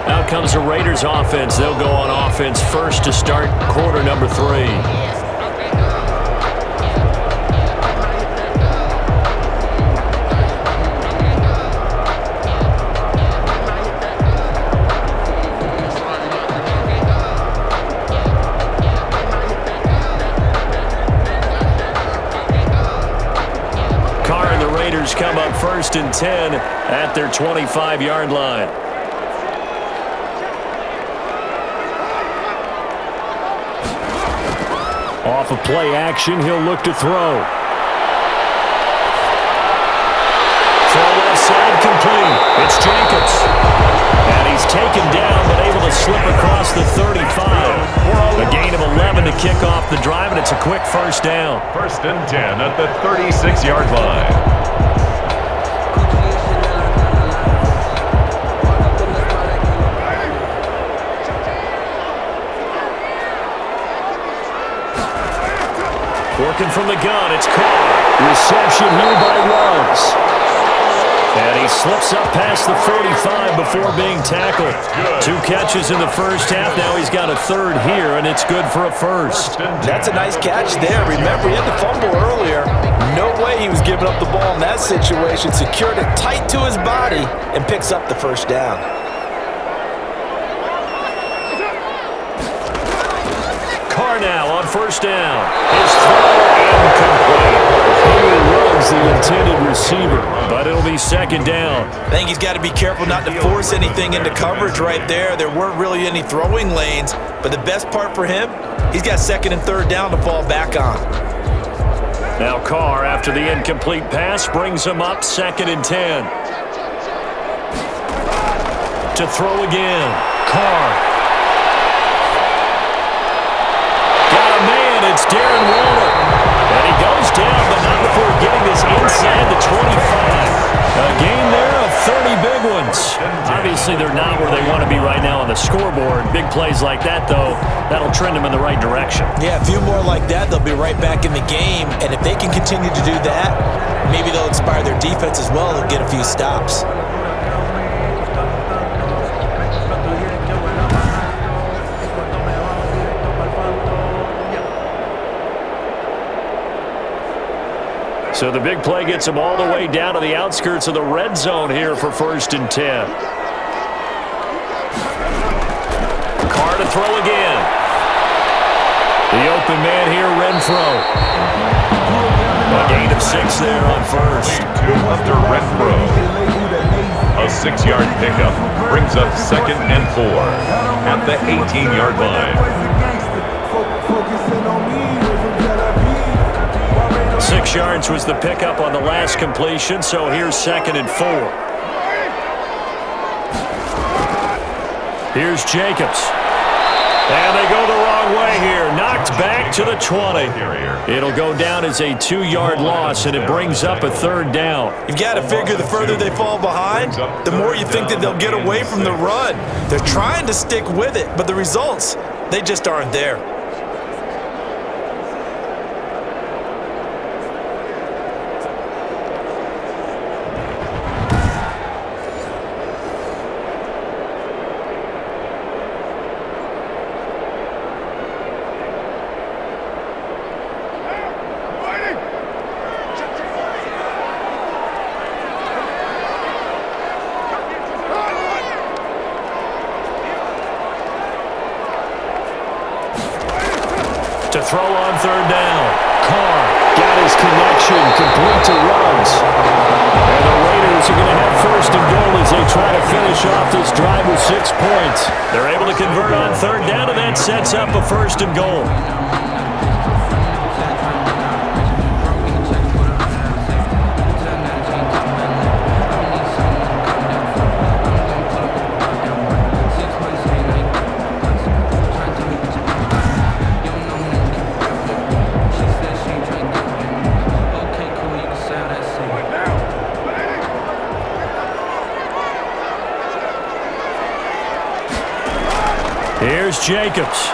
Out comes the Raiders offense. They'll go on offense first to start quarter number 3. Come up first and 10 at their 25-yard line. Off of play action, he'll look to throw. Throw left side complete. It's Jacobs. And he's taken down but able to slip across the 35. A gain of 11 to kick off the drive, and it's a quick first down. First and 10 at the 36-yard line. Working from the gun, it's caught. Reception here by Ruggs. And he slips up past the 45 before being tackled. 2 catches in the first half. Now he's got a third here, and it's good for a first. That's a nice catch there. Remember, he had the fumble earlier. No way he was giving up the ball in that situation. Secured it tight to his body and picks up the first down. Now on first down. His throw incomplete. Henry Ruggs, the intended receiver, but it'll be second down. I think he's got to be careful not to force anything into coverage right there. There weren't really any throwing lanes, but the best part for him, he's got second and third down to fall back on. Now Carr, after the incomplete pass, brings him up second and 10. To throw again. Carr. It's Darren Waller. And he goes down, but not before getting this inside the 25. A gain there of 30 big ones. Obviously, they're not where they want to be right now on the scoreboard. Big plays like that, though, that'll trend them in the right direction. Yeah, a few more like that, they'll be right back in the game. And if they can continue to do that, maybe they'll inspire their defense as well and get a few stops. So the big play gets him all the way down to the outskirts of the red zone here for first and 10. Carr to throw again. The open man here, Renfro. A gain of 6 there on first. 2 after Renfro. A 6-yard pickup brings up second and 4 at the 18-yard line. 6 yards was the pickup on the last completion, so here's second and 4. Here's Jacobs. And they go the wrong way here. Knocked back to the 20. It'll go down as a 2-yard loss, and it brings up a third down. You've got to figure the further they fall behind, the more you think that they'll get away from the run. They're trying to stick with it, but the results, they just aren't there. To throw on third down. Carr got his connection complete to Ruggs. And the Raiders are going to have first and goal as they try to finish off this drive with 6 points. They're able to convert on third down, and that sets up a first and goal. Here's Jacobs.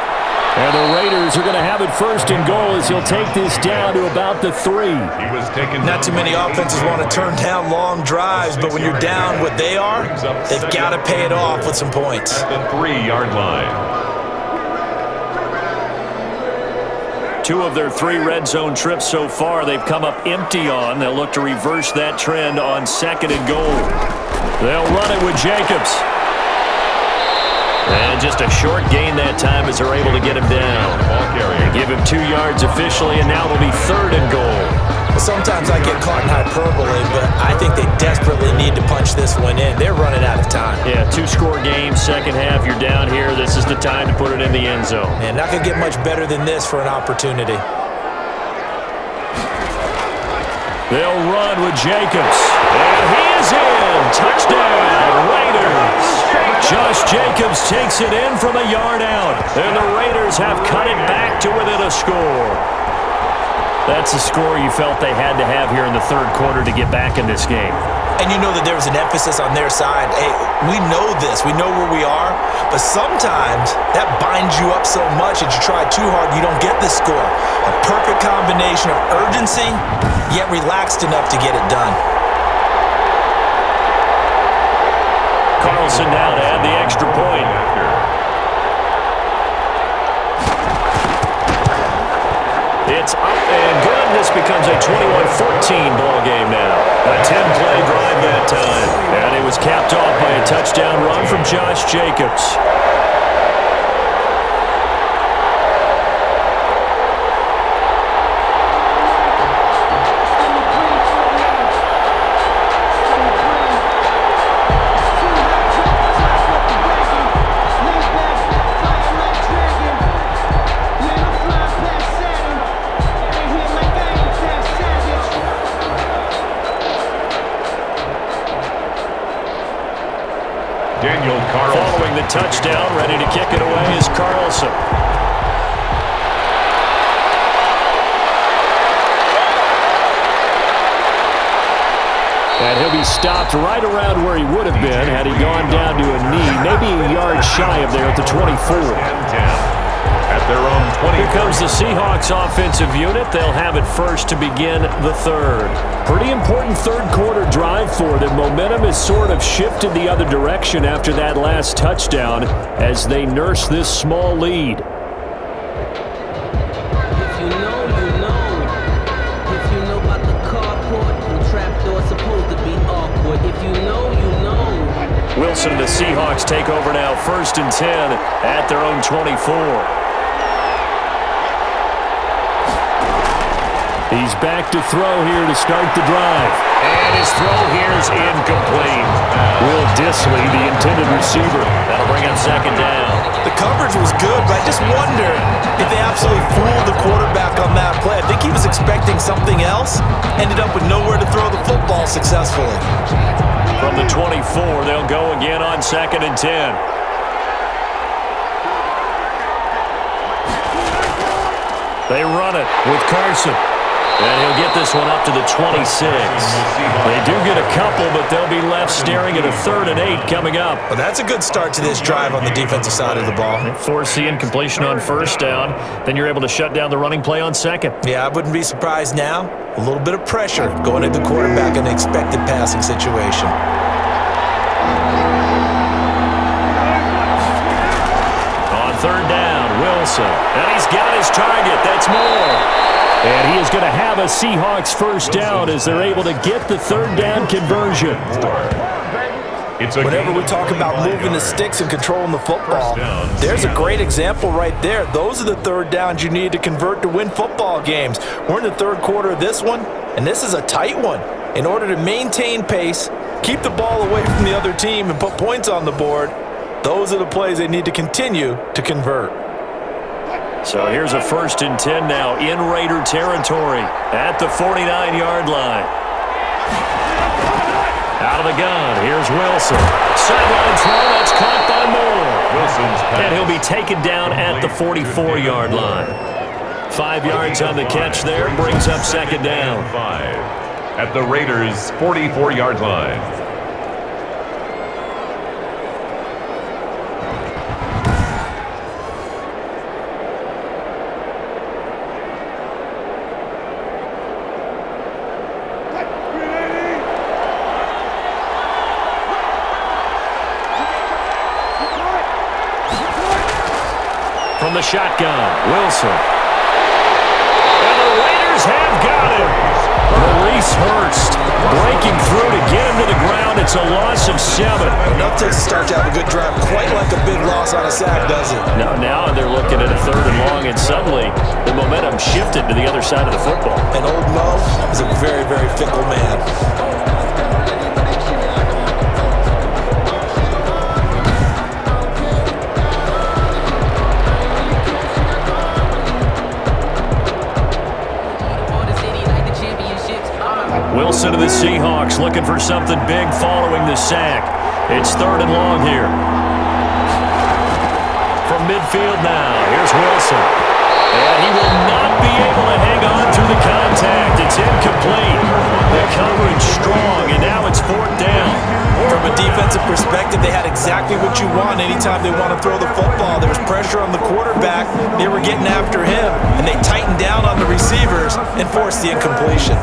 And the Raiders are going to have it first and goal as he'll take this down to about the 3. He was taken. Not too many offenses want to turn down long drives, but when you're down what they are, they've got to pay it off with some points. At the 3-yard line. 2 of their 3 red zone trips so far they've come up empty on. They'll look to reverse that trend on 2nd and goal. They'll run it with Jacobs. And just a short gain that time as they're able to get him down. Give him 2 yards officially, and now it'll be 3rd and goal. Sometimes I get caught in hyperbole, but I think they desperately need to punch this one in. They're running out of time. Yeah, 2-score game, second half, you're down here. This is the time to put it in the end zone. And not going to get much better than this for an opportunity. They'll run with Jacobs. And he is in. Touchdown, Raiders. Josh Jacobs takes it in from a yard out. And the Raiders have cut it back to within a score. That's a score you felt they had to have here in the 3rd quarter to get back in this game. And you know that there was an emphasis on their side. Hey, we know this. We know where we are. But sometimes that binds you up so much that you try too hard, you don't get this score. A perfect combination of urgency, yet relaxed enough to get it done. Carlson now to add the extra point. It's up and good. This becomes a 21-14 ball game now. A 10-play drive that time. And it was capped off by a touchdown run from Josh Jacobs. Following the touchdown, ready to kick it away is Carlson. And he'll be stopped right around where he would have been had he gone down to a knee, maybe a yard shy of there at the 24. At their own 20. Here comes the Seahawks offensive unit. They'll have it first to begin the 3rd. Pretty important 3rd quarter drive for them. Momentum has sort of shifted the other direction after that last touchdown as they nurse this small lead. If you know, you know. If you know about the carport, the trapdoor supposed to be awkward. If you know, you know. Wilson and the Seahawks take over now, 1st and 10 at their own 24. He's back to throw here to start the drive. And his throw here is incomplete. Will Dissly, the intended receiver. That'll bring up 2nd down. The coverage was good, but I just wonder if they absolutely fooled the quarterback on that play. I think he was expecting something else. Ended up with nowhere to throw the football successfully. From the 24, they'll go again on 2nd and 10. They run it with Carson. And he'll get this one up to the 26. They do get a couple, but they'll be left staring at a 3rd and 8 coming up. Well, that's a good start to this drive on the defensive side of the ball. Force the incompletion on 1st down. Then you're able to shut down the running play on 2nd. Yeah, I wouldn't be surprised now. A little bit of pressure going at the quarterback in an expected passing situation. On 3rd down, Wilson. And he's got his target. That's more. And he is going to have a Seahawks 1st down as they're able to get the 3rd down conversion. Whenever we talk about moving the sticks and controlling the football, there's a great example right there. Those are the 3rd downs you need to convert to win football games. We're in the 3rd quarter of this one, and this is a tight one. In order to maintain pace, keep the ball away from the other team, and put points on the board, those are the plays they need to continue to convert. So here's a 1st and 10 now in Raider territory at the 49-yard line. Out of the gun, here's Wilson. Sideline throw, that's caught by Moore. And he'll be taken down at the 44-yard line. 5 yards on the catch there, brings up 2nd down. 5 at the Raiders' 44-yard line. from the shotgun. Wilson. And the Raiders have got him. Maurice Hurst breaking through to get him to the ground. It's a loss of 7. Enough to start to have a good drive. Quite like a big loss on a sack, does it? Now they're looking at a 3rd and long, and suddenly the momentum shifted to the other side of the football. And old Mo is a very, very fickle man. Wilson of the Seahawks looking for something big following the sack. It's 3rd and long here. From midfield now, here's Wilson. And he will not be able to hang on through the contact. It's incomplete. The coverage strong, and now it's 4th down. From a defensive perspective, they had exactly what you want anytime they want to throw the football. There was pressure on the quarterback. They were getting after him, and they tightened down on the receivers and forced the incompletion.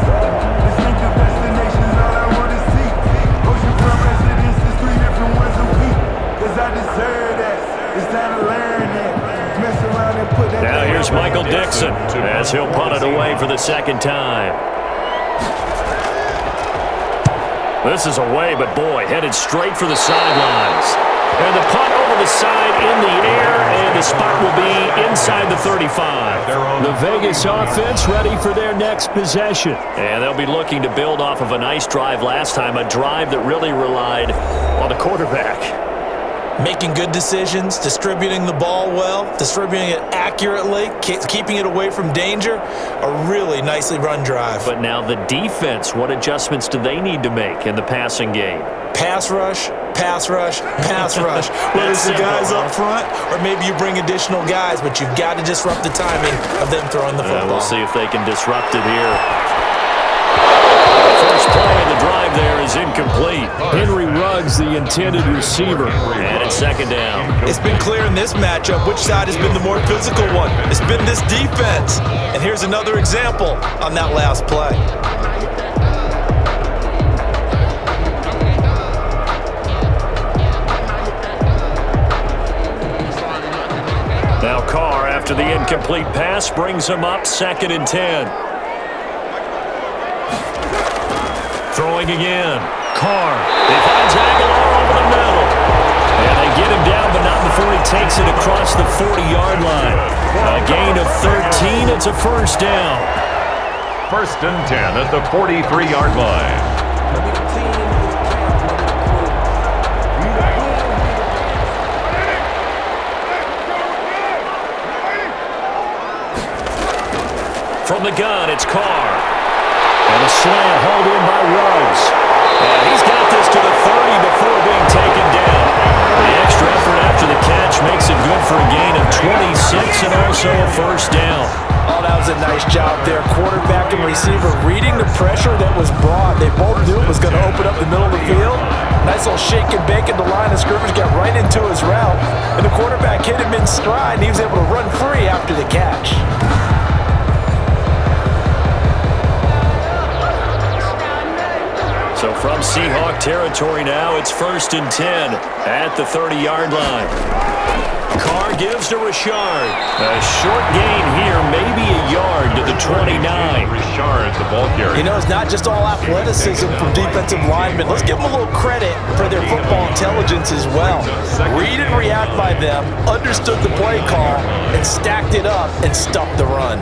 Now here's Michael Dixon as he'll punt it away for the 2nd time. This is away, but boy, headed straight for the sidelines. And the punt over the side in the air, and the spot will be inside the 35. The Vegas offense ready for their next possession. And they'll be looking to build off of a nice drive last time, a drive that really relied on the quarterback. Making good decisions, distributing the ball well, distributing it accurately, keeping it away from danger. A really nicely run drive. But now the defense, what adjustments do they need to make in the passing game? Pass rush, pass rush, pass rush. Whether it's the guys up front or maybe you bring additional guys, but you've got to disrupt the timing of them throwing the football. We'll see if they can disrupt it here. First play of the drive there is incomplete. Henry Ruggs, the intended receiver. And it's 2nd down. It's been clear in this matchup which side has been the more physical one. It's been this defense. And here's another example on that last play. Now Carr, after the incomplete pass, brings him up 2nd and 10. Throwing again. Carr. He finds Aguilar over the middle. And they get him down, but not before he takes it across the 40-yard line. A gain of 13. It's a 1st down. 1st and 10 at the 43-yard line. From the gun, it's Carr. And a slant hauled in by Ruggs. And he's got this to the 30 before being taken down. The extra effort after the catch makes it good for a gain of 26 and also a 1st down. Oh, that was a nice job there. Quarterback and receiver reading the pressure that was brought. They both knew it was going to open up the middle of the field. Nice little shake and bake at the line of scrimmage, got right into his route. And the quarterback hit him in stride, and he was able to run free after the catch. So from Seahawk territory now, it's 1st and 10 at the 30-yard line. Carr gives to Richard. A short gain here, maybe a yard to the 29. Richard, the ball carrier. You know, it's not just all athleticism from defensive linemen. Let's give them a little credit for their football intelligence as well. Read and react by them, understood the play call, and stacked it up and stuffed the run.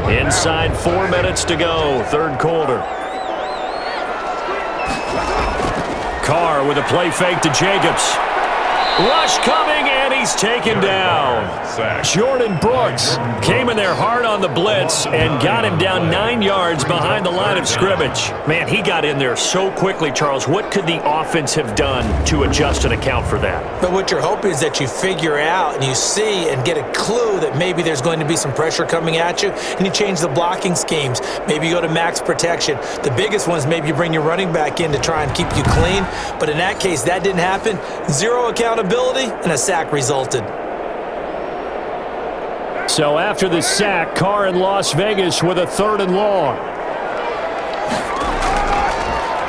Inside 4 minutes to go, 3rd quarter. Carr with a play fake to Jacobs. Rush coming, and he's taken down. Jordan Brooks came in there hard on the blitz and got him down 9 yards behind the line of scrimmage. Man, he got in there so quickly, Charles. What could the offense have done to adjust and account for that? But what you're hoping is that you figure out and you see and get a clue that maybe there's going to be some pressure coming at you, and you change the blocking schemes. Maybe you go to max protection. The biggest one is maybe you bring your running back in to try and keep you clean. But in that case, that didn't happen. Zero accountability, and a sack resulted. So after the sack, Carr in Las Vegas with a 3rd and long.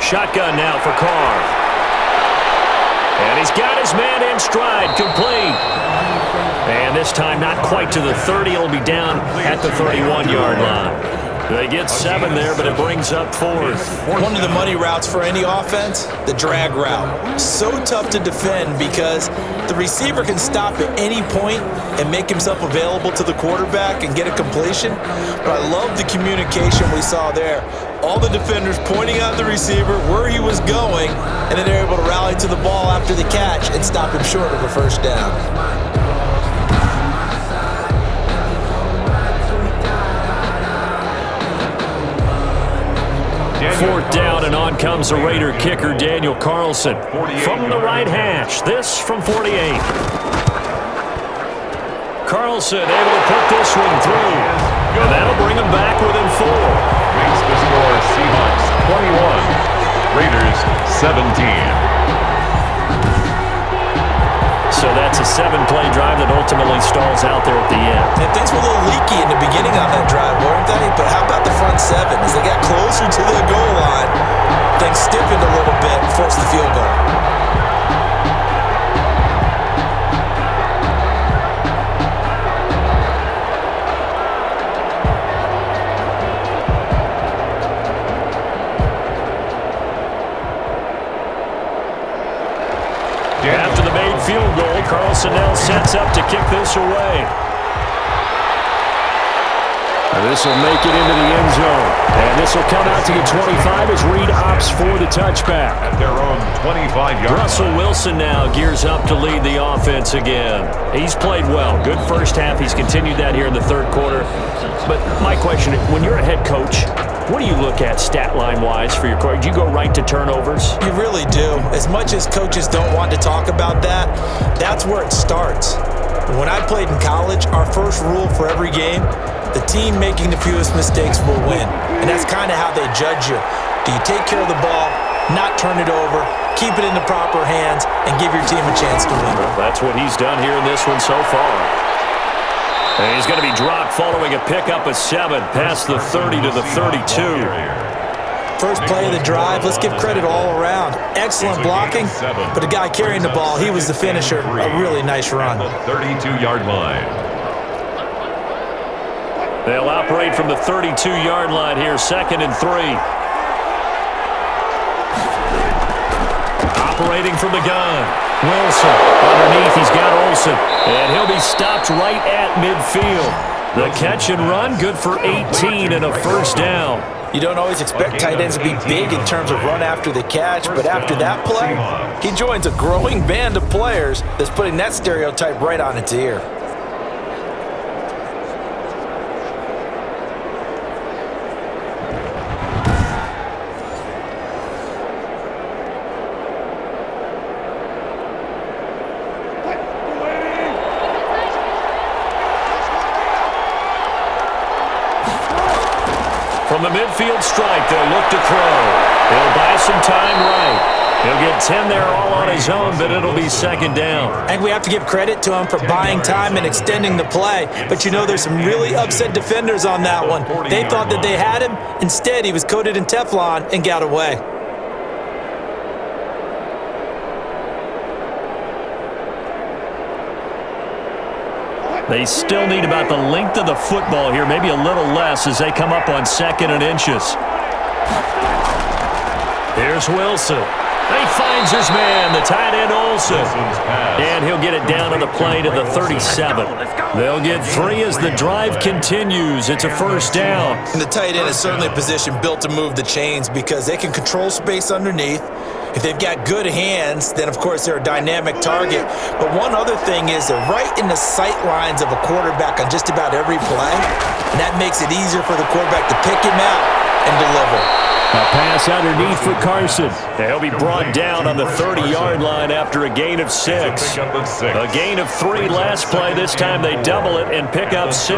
Shotgun now for Carr. And he's got his man in stride, complete. And this time not quite to the 30. He'll be down at the 31-yard line. They get 7 there, but it brings up 4th. One of the money routes for any offense, the drag route. So tough to defend because the receiver can stop at any point and make himself available to the quarterback and get a completion. But I love the communication we saw there. All the defenders pointing out the receiver, where he was going, and then they're able to rally to the ball after the catch and stop him short of a first down. Fourth down, and on comes the Raider kicker, Daniel Carlson. From the right hash, this from 48. Carlson able to put this one through. And that'll bring him back within 4. Makes the score Seahawks 21, Raiders 17. So that's a 7-play drive that ultimately stalls out there at the end. And things were a little leaky in the beginning on that drive, weren't they? But how about the front 7? As they got closer to the goal line, things stiffened a little bit and forced the field goal. After the made field goal, Carlson now sets up to kick this away. This will make it into the end zone. And this will come out to the 25 as Reed opts for the touchback. At their own 25-yard line. Russell Wilson now gears up to lead the offense again. He's played well. Good first half. He's continued that here in the 3rd quarter. But my question, when you're a head coach, what do you look at stat line-wise for your coach? Do you go right to turnovers? You really do. As much as coaches don't want to talk about that, that's where it starts. When I played in college, our first rule for every game, the team making the fewest mistakes will win. And that's kind of how they judge you. Do you take care of the ball, not turn it over, keep it in the proper hands, and give your team a chance to win? Well, that's what he's done here in this one so far. And he's going to be dropped following a pickup of 7 past the 30 to the 32. First play of the drive, let's give credit all around. Excellent blocking, but the guy carrying the ball, he was the finisher. A really nice run. 32-yard line. They'll operate from the 32-yard line here, 2nd and 3. Operating from the gun. Wilson underneath, he's got Olsen, and he'll be stopped right at midfield. The catch and run, good for 18 and a first down. You don't always expect tight ends to be big in terms of run after the catch, but after that play, he joins a growing band of players that's putting that stereotype right on its ear. From the midfield stripe, they'll look to throw. He'll buy some time right. He'll get 10 there all on his own, but it'll be 2nd down. I think we have to give credit to him for buying time and extending the play. But you know, there's some really upset defenders on that one. They thought that they had him. Instead, he was coated in Teflon and got away. They still need about the length of the football here, maybe a little less as they come up on 2nd and inches. Here's Wilson. He finds his man, the tight end Olsen. And he'll get it down on the play to the 37. They'll get 3 as the drive continues. It's a first down. And the tight end is certainly a position built to move the chains because they can control space underneath. If they've got good hands, then of course they're a dynamic target. But one other thing is they're right in the sight lines of a quarterback on just about every play. And that makes it easier for the quarterback to pick him out and deliver. A pass underneath for Carson. He'll be brought down on the 30-yard line after a gain of 6. A gain of 3 last play. This time they double it and pick up 6.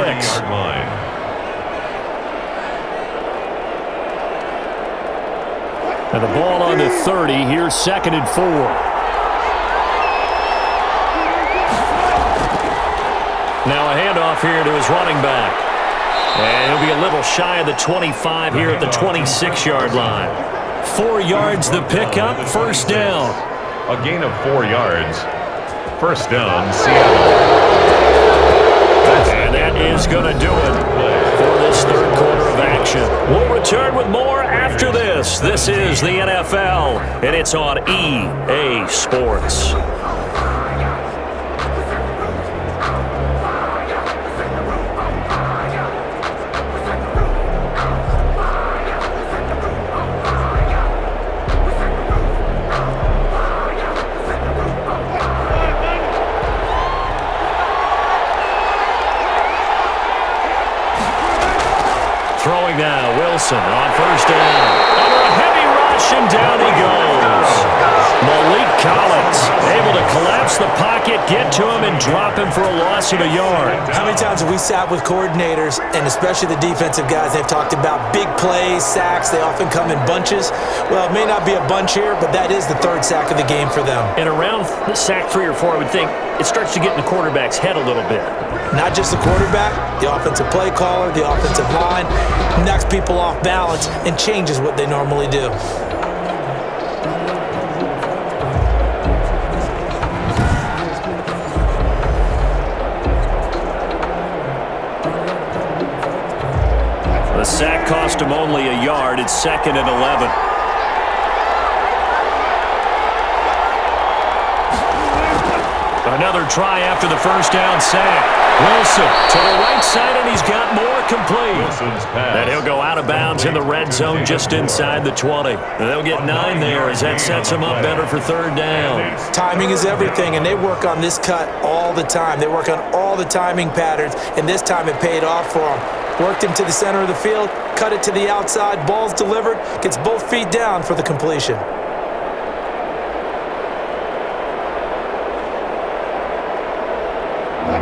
And the ball on the 30. Here's 2nd and 4. Now a handoff here to his running back. And he'll be a little shy of the 25 here at the 26-yard line. 4 yards the pickup, first down. A gain of 4 yards. First down, Seattle. And that is going to do it for this third quarter of action. We'll return with more after this. This is the NFL, and it's on EA Sports. Throwing now, Wilson on first down. Under a heavy rush, and down he goes. Malik Collins able to collapse the pocket, get to him, and drop him for a loss of a yard. How many times have we sat with coordinators, and especially the defensive guys, they've talked about big plays, sacks. They often come in bunches. Well, it may not be a bunch here, but that is the third sack of the game for them. And around sack 3 or 4, I would think, it starts to get in the quarterback's head a little bit. Not just the quarterback, the offensive play caller, the offensive line, knocks people off balance and changes what they normally do. The sack cost him only a yard. It's 2nd and 11. Another try after the first down sack. Wilson to the right side, and he's got more complete. And he'll go out of bounds in the red zone just inside the 20. And they'll get 9 there as that sets him up better for third down. Timing is everything, and they work on this cut all the time. They work on all the timing patterns, and this time it paid off for them. Worked him to the center of the field, cut it to the outside, ball's delivered, gets both feet down for the completion.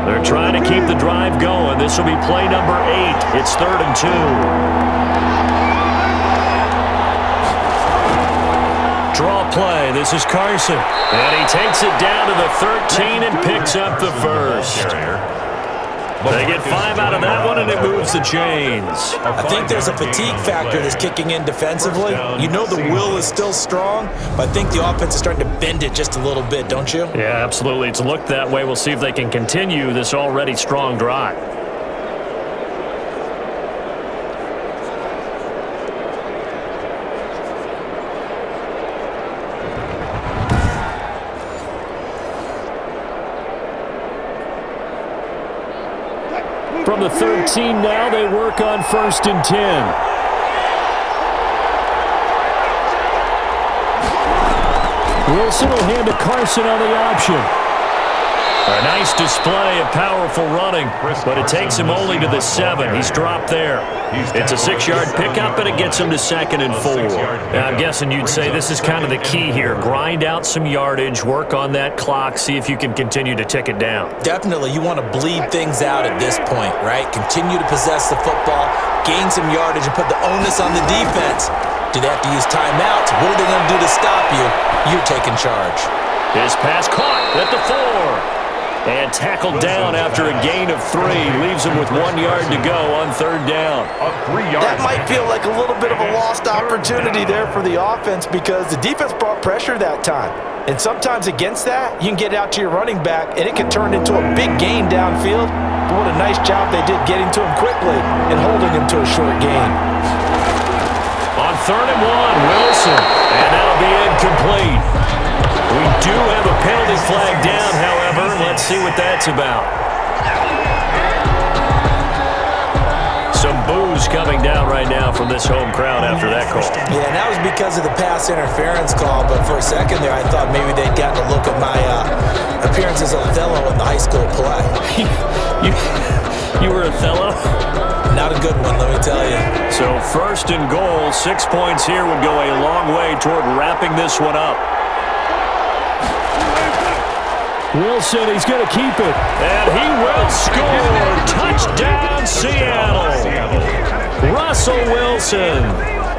They're trying to keep the drive going. This will be play number 8. It's 3rd and 2. Draw play. This is Carson. And he takes it down to the 13 and picks up the first. They get 5 out of that one, and it moves the chains. I think there's a fatigue factor that's kicking in defensively. You know the will is still strong, but I think the offense is starting to bend it just a little bit, don't you? Yeah, absolutely. It's looked that way. We'll see if they can continue this already strong drive. From the 13 now, they work on 1st and 10. Wilson will hand to Carson on the option. A nice display of powerful running, but it takes him only to the 7. He's dropped there. It's a 6-yard pickup, and it gets him to 2nd and 4. Now, I'm guessing you'd say this is kind of the key here. Grind out some yardage, work on that clock, see if you can continue to tick it down. Definitely. You want to bleed things out at this point, right? Continue to possess the football, gain some yardage, and put the onus on the defense. Do they have to use timeouts? What are they going to do to stop you? You're taking charge. His pass caught at the 4. And tackled down after a gain of 3. Leaves him with 1 yard to go on 3rd down. That might feel like a little bit of a lost opportunity there for the offense because the defense brought pressure that time. And sometimes against that, you can get out to your running back, and it can turn into a big gain downfield. But what a nice job they did getting to him quickly and holding him to a short gain. On 3rd and 1, Wilson. And that'll be incomplete. We do have a penalty flag down, however. Let's see what that's about. Some boos coming down right now from this home crowd after that call. Yeah, and that was because of the pass interference call, but for a second there I thought maybe they'd gotten a look at my appearance as Othello in the high school play. You were Othello? Not a good one, let me tell you. So 1st and goal, 6 points here would go a long way toward wrapping this one up. Wilson, he's going to keep it. And he will score. Touchdown, Seattle. Russell Wilson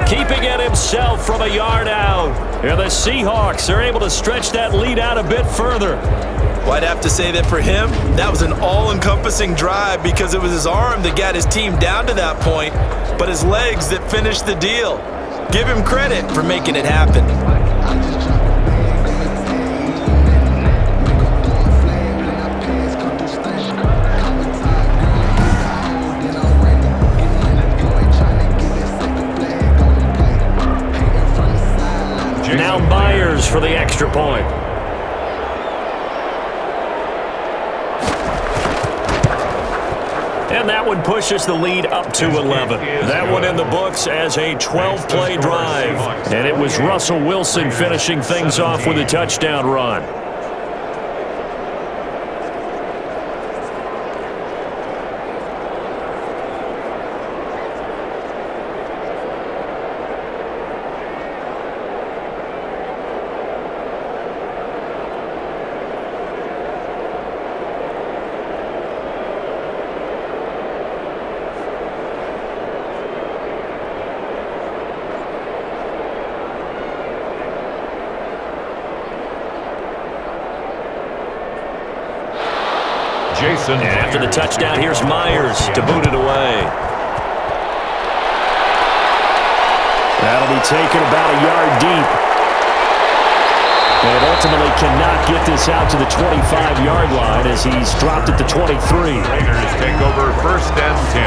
keeping it himself from a yard out. And the Seahawks are able to stretch that lead out a bit further. Well, I'd have to say that for him, that was an all-encompassing drive because it was his arm that got his team down to that point, but his legs that finished the deal. Give him credit for making it happen. Now Myers for the extra point. And that one pushes the lead up to 11. That one in the books as a 12-play drive. And it was Russell Wilson finishing things off with a touchdown run. Jason. And after the touchdown, here's Myers to boot it away. That'll be taken about a yard deep. And ultimately cannot get this out to the 25-yard line as he's dropped it to 23. Raiders take over 1st and 10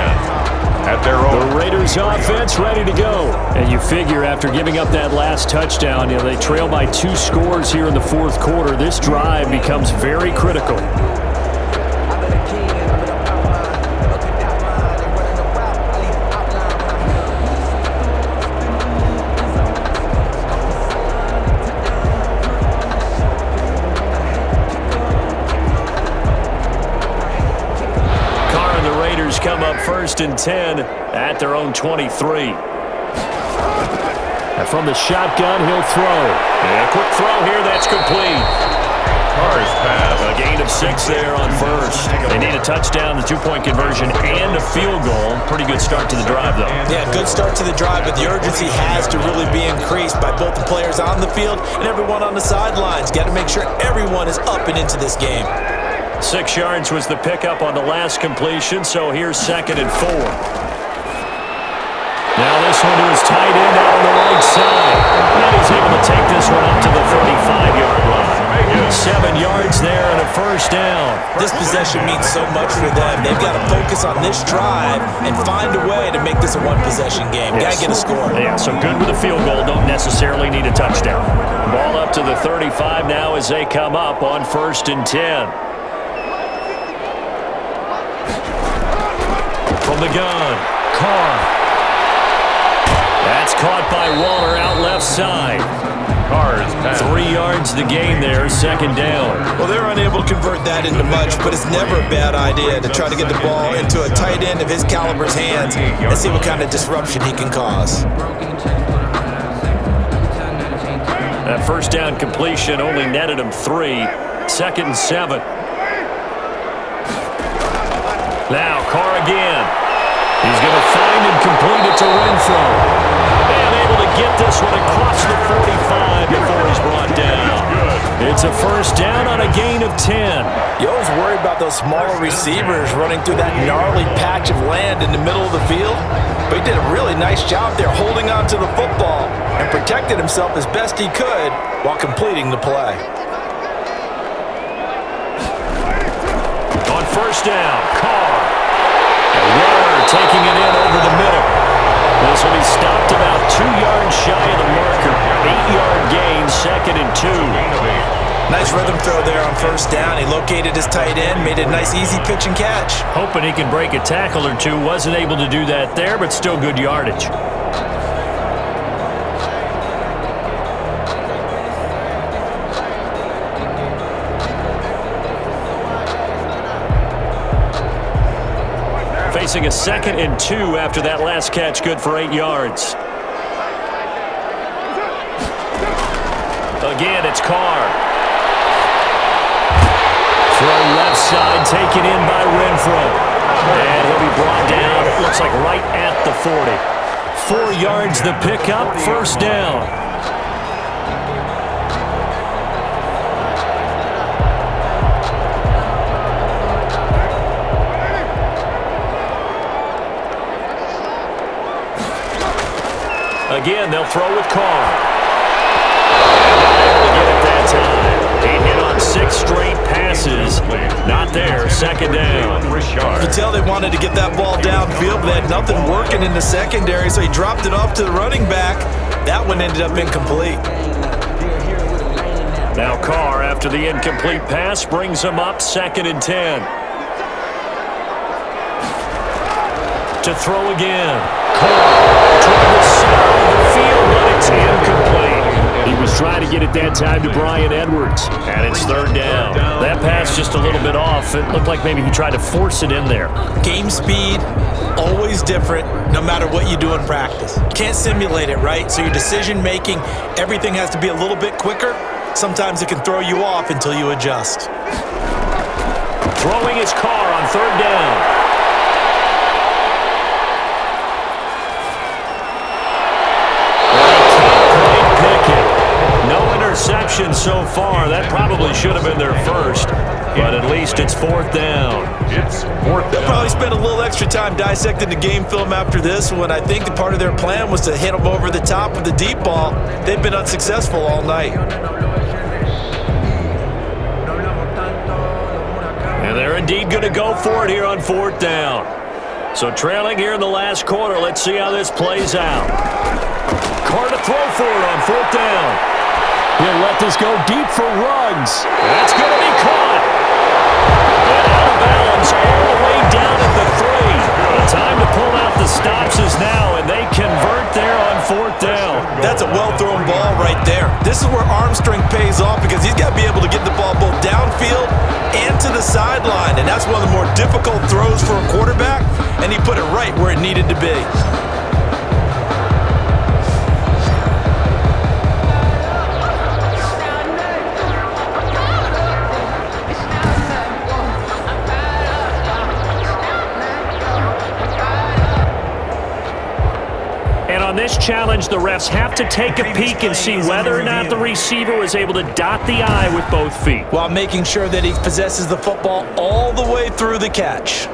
at their own. The Raiders offense ready to go. And you figure after giving up that last touchdown, they trail by 2 scores here in the 4th quarter. This drive becomes very critical. Come up 1st and 10 at their own 23. And from the shotgun, he'll throw. And a quick throw here, that's complete. Carr's pass. A gain of 6 there on 1st. They need a touchdown, the 2-point conversion, and a field goal. Pretty good start to the drive, though. Yeah, good start to the drive, but the urgency has to really be increased by both the players on the field and everyone on the sidelines. Got to make sure everyone is up and into this game. 6 yards was the pickup on the last completion, so here's 2nd and 4. Now this one to his tight end out on the right side. And he's able to take this one up to the 35-yard line. 7 yards there and a 1st down. This possession means so much for them. They've got to focus on this drive and find a way to make this a one-possession game. Got to get a score. Yeah, so good with a field goal. Don't necessarily need a touchdown. Ball up to the 35 now as they come up on 1st and 10. From the gun, Carr. That's caught by Waller out left side. Carr's pass. 3 yards the gain there, 2nd down. Well, they're unable to convert that into much, but it's never a bad idea to try to get the ball into a tight end of his caliber's hands and see what kind of disruption he can cause. That 1st down completion only netted him 3. 2nd and 7. Now Carr again. He's going to find and complete it to Renfro. And able to get this one across the 45 before he's brought down. It's a 1st down on a gain of 10. You always worry about those smaller receivers running through that gnarly patch of land in the middle of the field. But he did a really nice job there holding on to the football and protected himself as best he could while completing the play. On 1st down, Carr. Waller taking it in over the middle. This will be stopped about 2 yards shy of the marker. 8-yard gain, 2nd and 2. Nice rhythm throw there on 1st down. He located his tight end, made a nice easy pitch and catch. Hoping he can break a tackle or two. Wasn't able to do that there, but still good yardage. Facing a 2nd and 2 after that last catch, good for 8 yards. Again, it's Carr. Throw left side, taken in by Renfro. And he'll be brought down, it looks like right at the 40. 4 yards the pickup, first down. Again, they'll throw with Carr. And get it that time. He hit on 6 straight passes. Not there, second down. You could tell they wanted to get that ball downfield, but they had nothing working in the secondary, so he dropped it off to the running back. That one ended up incomplete. Now Carr, after the incomplete pass, brings him up 2nd and 10. To throw again. Carr toward the center of the field, but it's incomplete. He was trying to get it that time to Bryan Edwards, and it's 3rd down. That pass just a little bit off. It looked like maybe he tried to force it in there. Game speed, always different, no matter what you do in practice. Can't simulate it, right? So your decision making, everything has to be a little bit quicker. Sometimes it can throw you off until you adjust. Throwing his Carr on 3rd down. Interception so far. That probably should have been their first, but at least it's 4th down. It's 4th down. They'll probably spend a little extra time dissecting the game film after this one. I think the part of their plan was to hit them over the top with the deep ball. They've been unsuccessful all night. And they're indeed going to go for it here on 4th down. So trailing here in the last quarter, let's see how this plays out. Carr to throw for it on 4th down. He'll let this go deep for Ruggs. That's going to be caught. And out of bounds all the way down at the 3. The time to pull out the stops is now, and they convert there on 4th down. That's a well-thrown ball right there. This is where arm strength pays off because he's got to be able to get the ball both downfield and to the sideline, and that's one of the more difficult throws for a quarterback, and he put it right where it needed to be. On this challenge, the refs have to take a peek and see whether or not the receiver was able to dot the I with both feet, while making sure that he possesses the football all the way through the catch.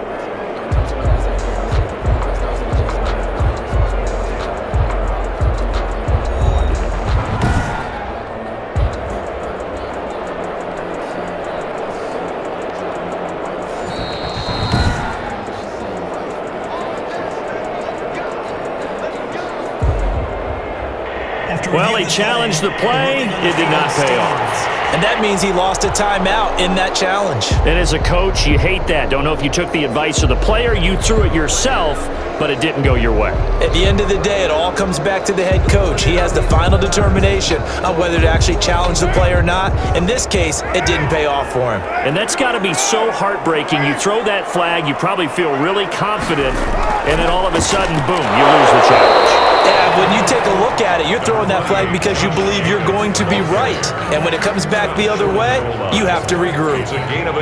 Well, he challenged the play. It did not pay off. And that means he lost a timeout in that challenge. And as a coach, you hate that. Don't know if you took the advice of the player, you threw it yourself, but it didn't go your way. At the end of the day, it all comes back to the head coach. He has the final determination on whether to actually challenge the play or not. In this case, it didn't pay off for him. And that's got to be so heartbreaking. You throw that flag, you probably feel really confident, and then all of a sudden, boom, you lose the challenge. Yeah, when you take a look at it, you're throwing that flag because you believe you're going to be right. And when it comes back the other way, you have to regroup.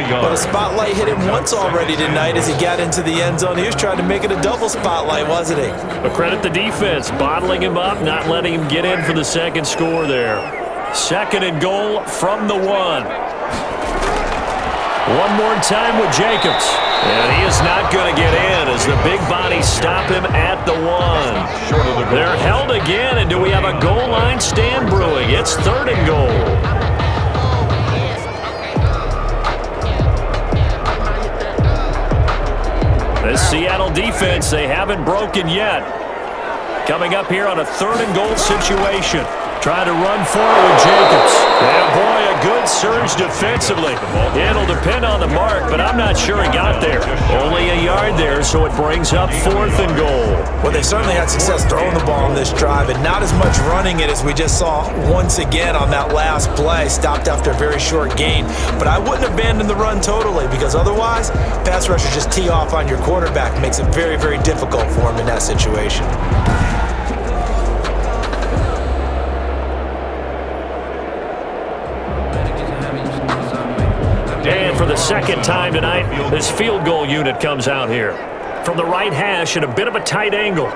But a spotlight hit him once already tonight as he got into the end zone. He was trying to make it a double spotlight, wasn't he? But credit the defense, bottling him up, not letting him get in for the second score there. 2nd and goal from the 1. One more time with Jacobs. And he is not going to get in as the big bodies stop him at the 1. They're held again, and do we have a goal line stand brewing? It's 3rd and goal. This Seattle defense, they haven't broken yet. Coming up here on a 3rd and goal situation. Trying to run forward with Jacobs. And boy, a good surge defensively. It'll depend on the mark, but I'm not sure he got there. Only a yard there, so it brings up 4th and goal. Well, they certainly had success throwing the ball on this drive, and not as much running it as we just saw once again on that last play. Stopped after a very short gain. But I wouldn't abandon the run totally, because otherwise, pass rushers just tee off on your quarterback. Makes it very, very difficult for him in that situation. And for the second time tonight, this field goal unit comes out here. From the right hash at a bit of a tight angle.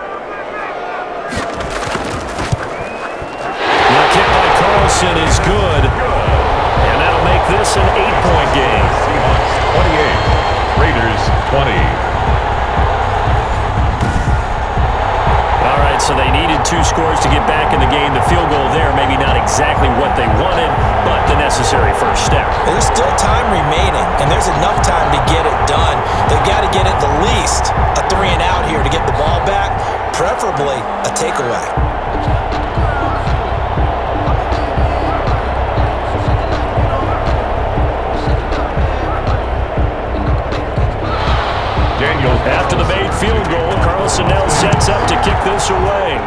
Jackson is good. And that'll make this an 8-point game. Seahawks 28, Raiders 20. All right, so they needed 2 scores to get back in the game. The field goal there, maybe not exactly what they wanted, but the necessary first step. There's still time remaining, and there's enough time to get it done. They've got to get at the least a 3-and-out here to get the ball back, preferably a takeaway. After the made field goal, Carlson now sets up to kick this away.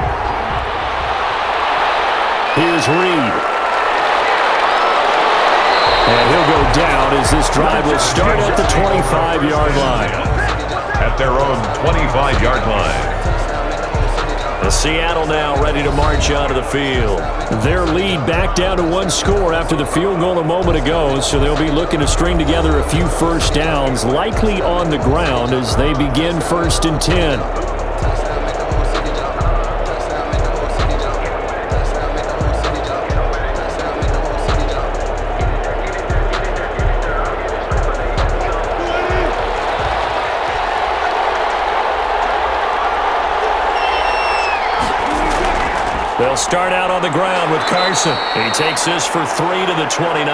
Here's Reed. And he'll go down as this drive will start at the 25-yard line. At their own 25-yard line. The Seattle now ready to march out of the field. Their lead back down to 1 score after the field goal a moment ago, so they'll be looking to string together a few first downs, likely on the ground as they begin 1st and 10. They'll start out on the ground with Carson. He takes this for 3 to the 29.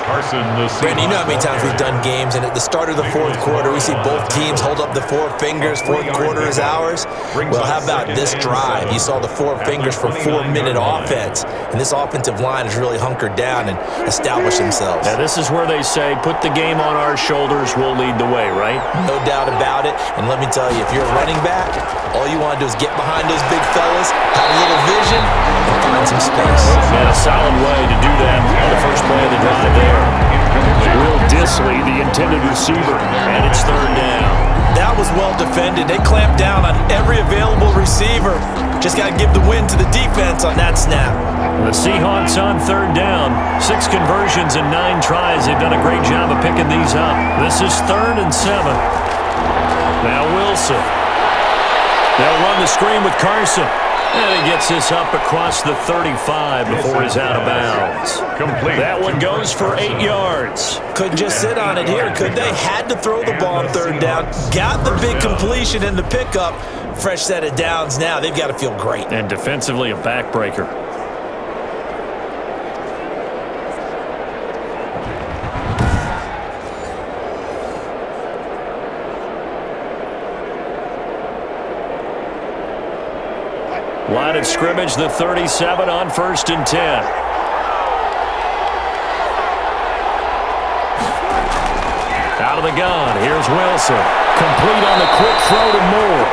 Carson, the Brandon, you know how many times we've done games, and at the start of the 4th quarter, we see both teams hold up the 4 fingers. 4th quarter is ours. Well, how about this drive? You saw the 4 fingers for 4-minute offense, and this offensive line has really hunkered down and established themselves. Now, this is where they say, put the game on our shoulders, we'll lead the way, right? No doubt about it. And let me tell you, if you're a running back, all you want to do is get behind those big fellas, have a little vision, and find some space. And a solid way to do that on the first play of the drive there. Will Disley, the intended receiver, and it's 3rd down. That was well defended. They clamped down on every available receiver. Just got to give the win to the defense on that snap. The Seahawks on 3rd down. 6 conversions and 9 tries. They've done a great job of picking these up. This is 3rd and 7. Now Wilson. They'll run the screen with Carson. And he gets this up across the 35 before he's out of bounds. Complete. That one goes for 8 yards. Couldn't just sit on it here, could they? Had to throw the ball on 3rd down. Got the big completion in the pickup. Fresh set of downs now. They've got to feel great. And defensively, a backbreaker. Line of scrimmage, the 37 on 1st and 10. Out of the gun, here's Wilson. Complete on the quick throw to Moore.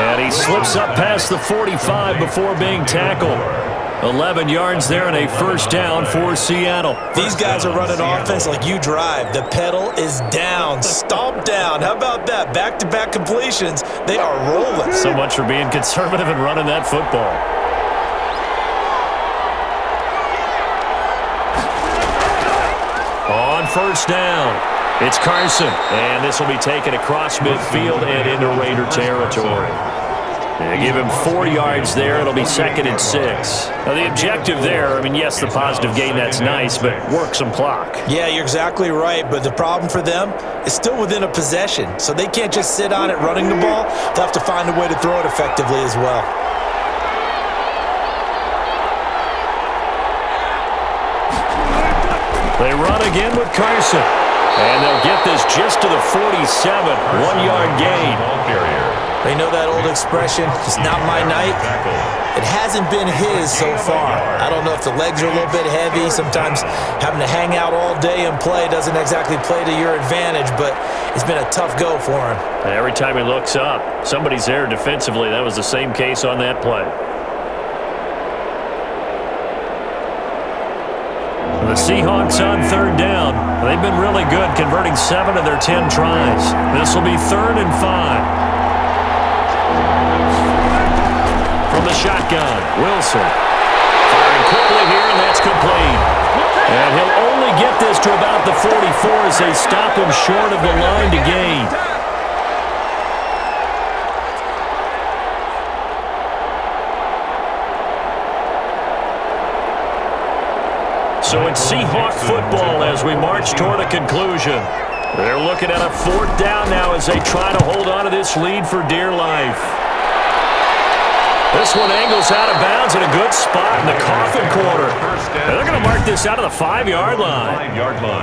And he slips up past the 45 before being tackled. 11 yards there and a 1st down for Seattle. These guys are running offense like you drive. The pedal is down, stomp down. How about that? Back-to-back completions. They are rolling. So much for being conservative and running that football. On 1st down, it's Carson. And this will be taken across midfield and into Raider territory. They give him 4 yards there. It'll be 2nd and 6. Now, the objective there, I mean, yes, the positive gain, that's nice, but work some clock. Yeah, you're exactly right, but the problem for them is still within a possession, so they can't just sit on it running the ball. They'll have to find a way to throw it effectively as well. They run again with Carson, and they'll get this just to the 47, 1-yard gain. Ball carrier. They know that old expression, it's not my night. It hasn't been his so far. I don't know if the legs are a little bit heavy. Sometimes having to hang out all day and play doesn't exactly play to your advantage, but it's been a tough go for him. And every time he looks up, somebody's there defensively. That was the same case on that play. The Seahawks on 3rd down. They've been really good, converting 7 of their 10 tries. This will be 3rd and 5. From the shotgun, Wilson. Firing quickly here, and that's complete. And he'll only get this to about the 44 as they stop him short of the line to gain. Seahawk football as we march toward a conclusion. They're looking at a 4th down now as they try to hold on to this lead for dear life. This one angles out of bounds in a good spot in the coffin corner. And they're going to mark this out of the 5-yard line.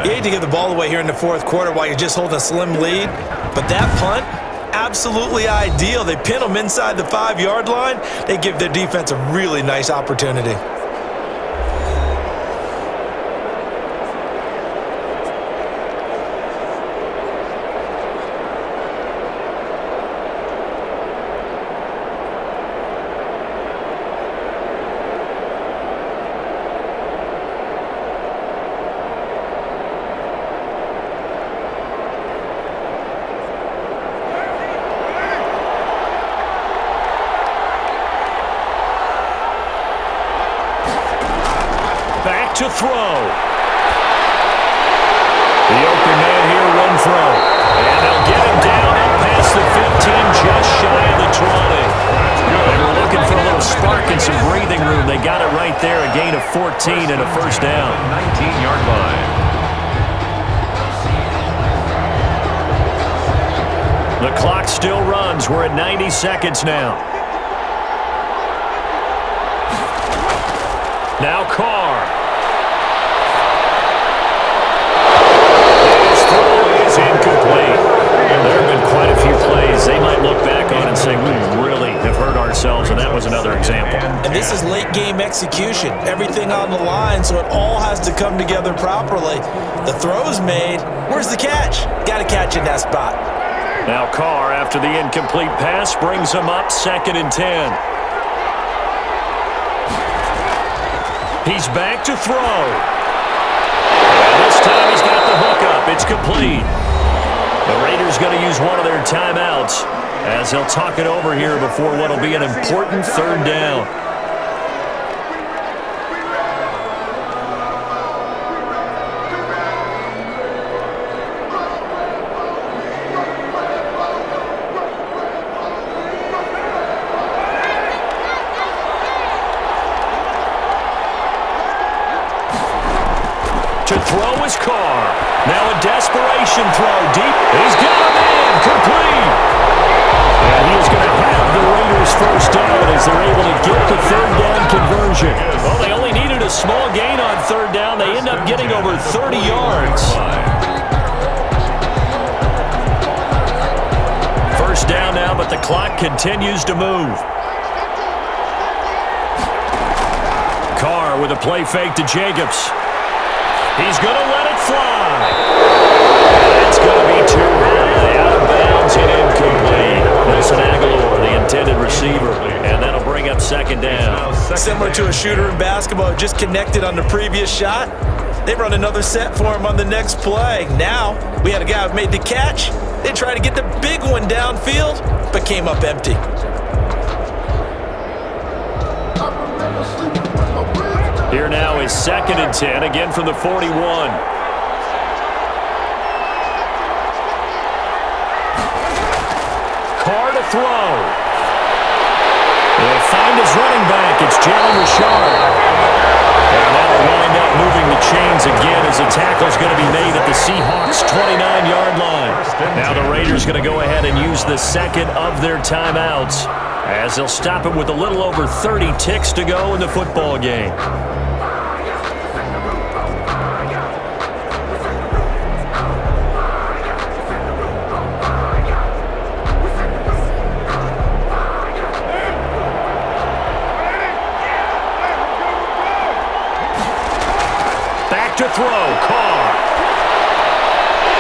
You hate to give the ball away here in the 4th quarter while you're just holding a slim lead, but that punt, absolutely ideal. They pin them inside the 5-yard line. They give their defense a really nice opportunity. To throw. The open man here, Renfro. And they'll get him down up past the 15, just shy of the 20. They were looking for a little spark and some breathing room. They got it right there, a gain of 14 and a 1st down. 19-yard line. The clock still runs. We're at 90 seconds now. Now Carr. Incomplete. There have been quite a few plays they might look back on and say, we really have hurt ourselves, and that was another example. And this is late-game execution. Everything on the line, so it all has to come together properly. The throw's made. Where's the catch? Got to catch in that spot. Now Carr, after the incomplete pass, brings him up 2nd and 10. He's back to throw. And this time he's got the hook up. It's complete. The Raiders going to use one of their timeouts as they'll talk it over here before what will be an important 3rd down. To throw is Carr. Now a desperation throw deep. He's got a man. Complete. And he is going to have the Raiders' 1st down as they're able to get the 3rd down conversion. Well, they only needed a small gain on 3rd down. They end up getting over 30 yards. 1st down now, but the clock continues to move. Carr with a play fake to Jacobs. He's going to let it fly. It's going to be too high, out of bounds and incomplete. Nelson Aguilar, the intended receiver, and that'll bring up 2nd down. Similar to a shooter in basketball, just connected on the previous shot. They run another set for him on the next play. Now, we had a guy who made the catch. They tried to get the big one downfield, but came up empty. Here now is 2nd and 10, again from the 41. Carr to throw. They'll find his running back. It's Jalen Richard. And that'll wind up moving the chains again as the tackle's going to be made at the Seahawks' 29-yard line. Now the Raiders going to go ahead and use the 2nd of their timeouts as they'll stop it with a little over 30 ticks to go in the football game. To throw, Carr.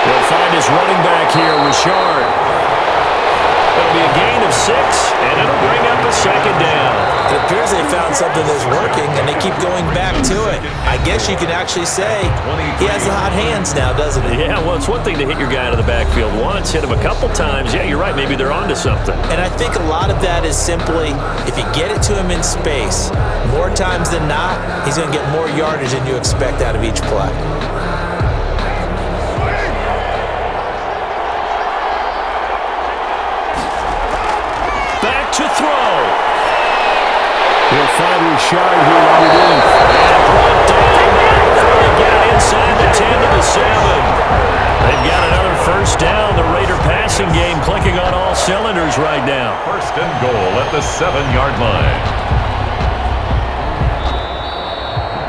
He'll find his running back here, Richard. It'll be a gain of 6, and it'll bring up a 2nd down. It appears they found something that's working, and they keep going back to it. I guess you can actually say he has the hot hands now, doesn't he? Yeah, well, it's one thing to hit your guy out of the backfield once, hit him a couple times. Yeah, you're right. Maybe they're onto something. And I think a lot of that is simply if you get it to him in space, more times than not, he's going to get more yardage than you expect out of each play. Back to throw. He'll find Richard here underneath. And brought down. They got the 7. They've got another first down. The Raider passing game clicking on all cylinders right now. First and goal at the 7-yard line.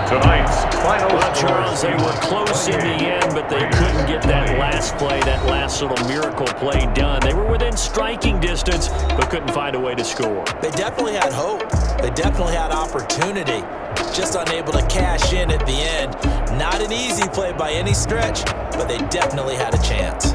Tonight's final Well, Charles, they were close in the end, but they couldn't get that last play, that last little miracle play done. They were within striking distance, but couldn't find a way to score. They definitely had hope. They definitely had opportunity. Just unable to cash in at the end. Not an easy play by any stretch, but they definitely had a chance.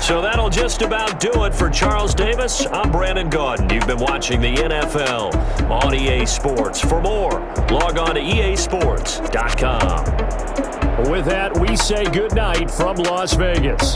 So that'll just about do it for Charles Davis. I'm Brandon Gaudin. You've been watching the NFL on EA Sports. For more, log on to easports.com. With that, we say goodnight from Las Vegas.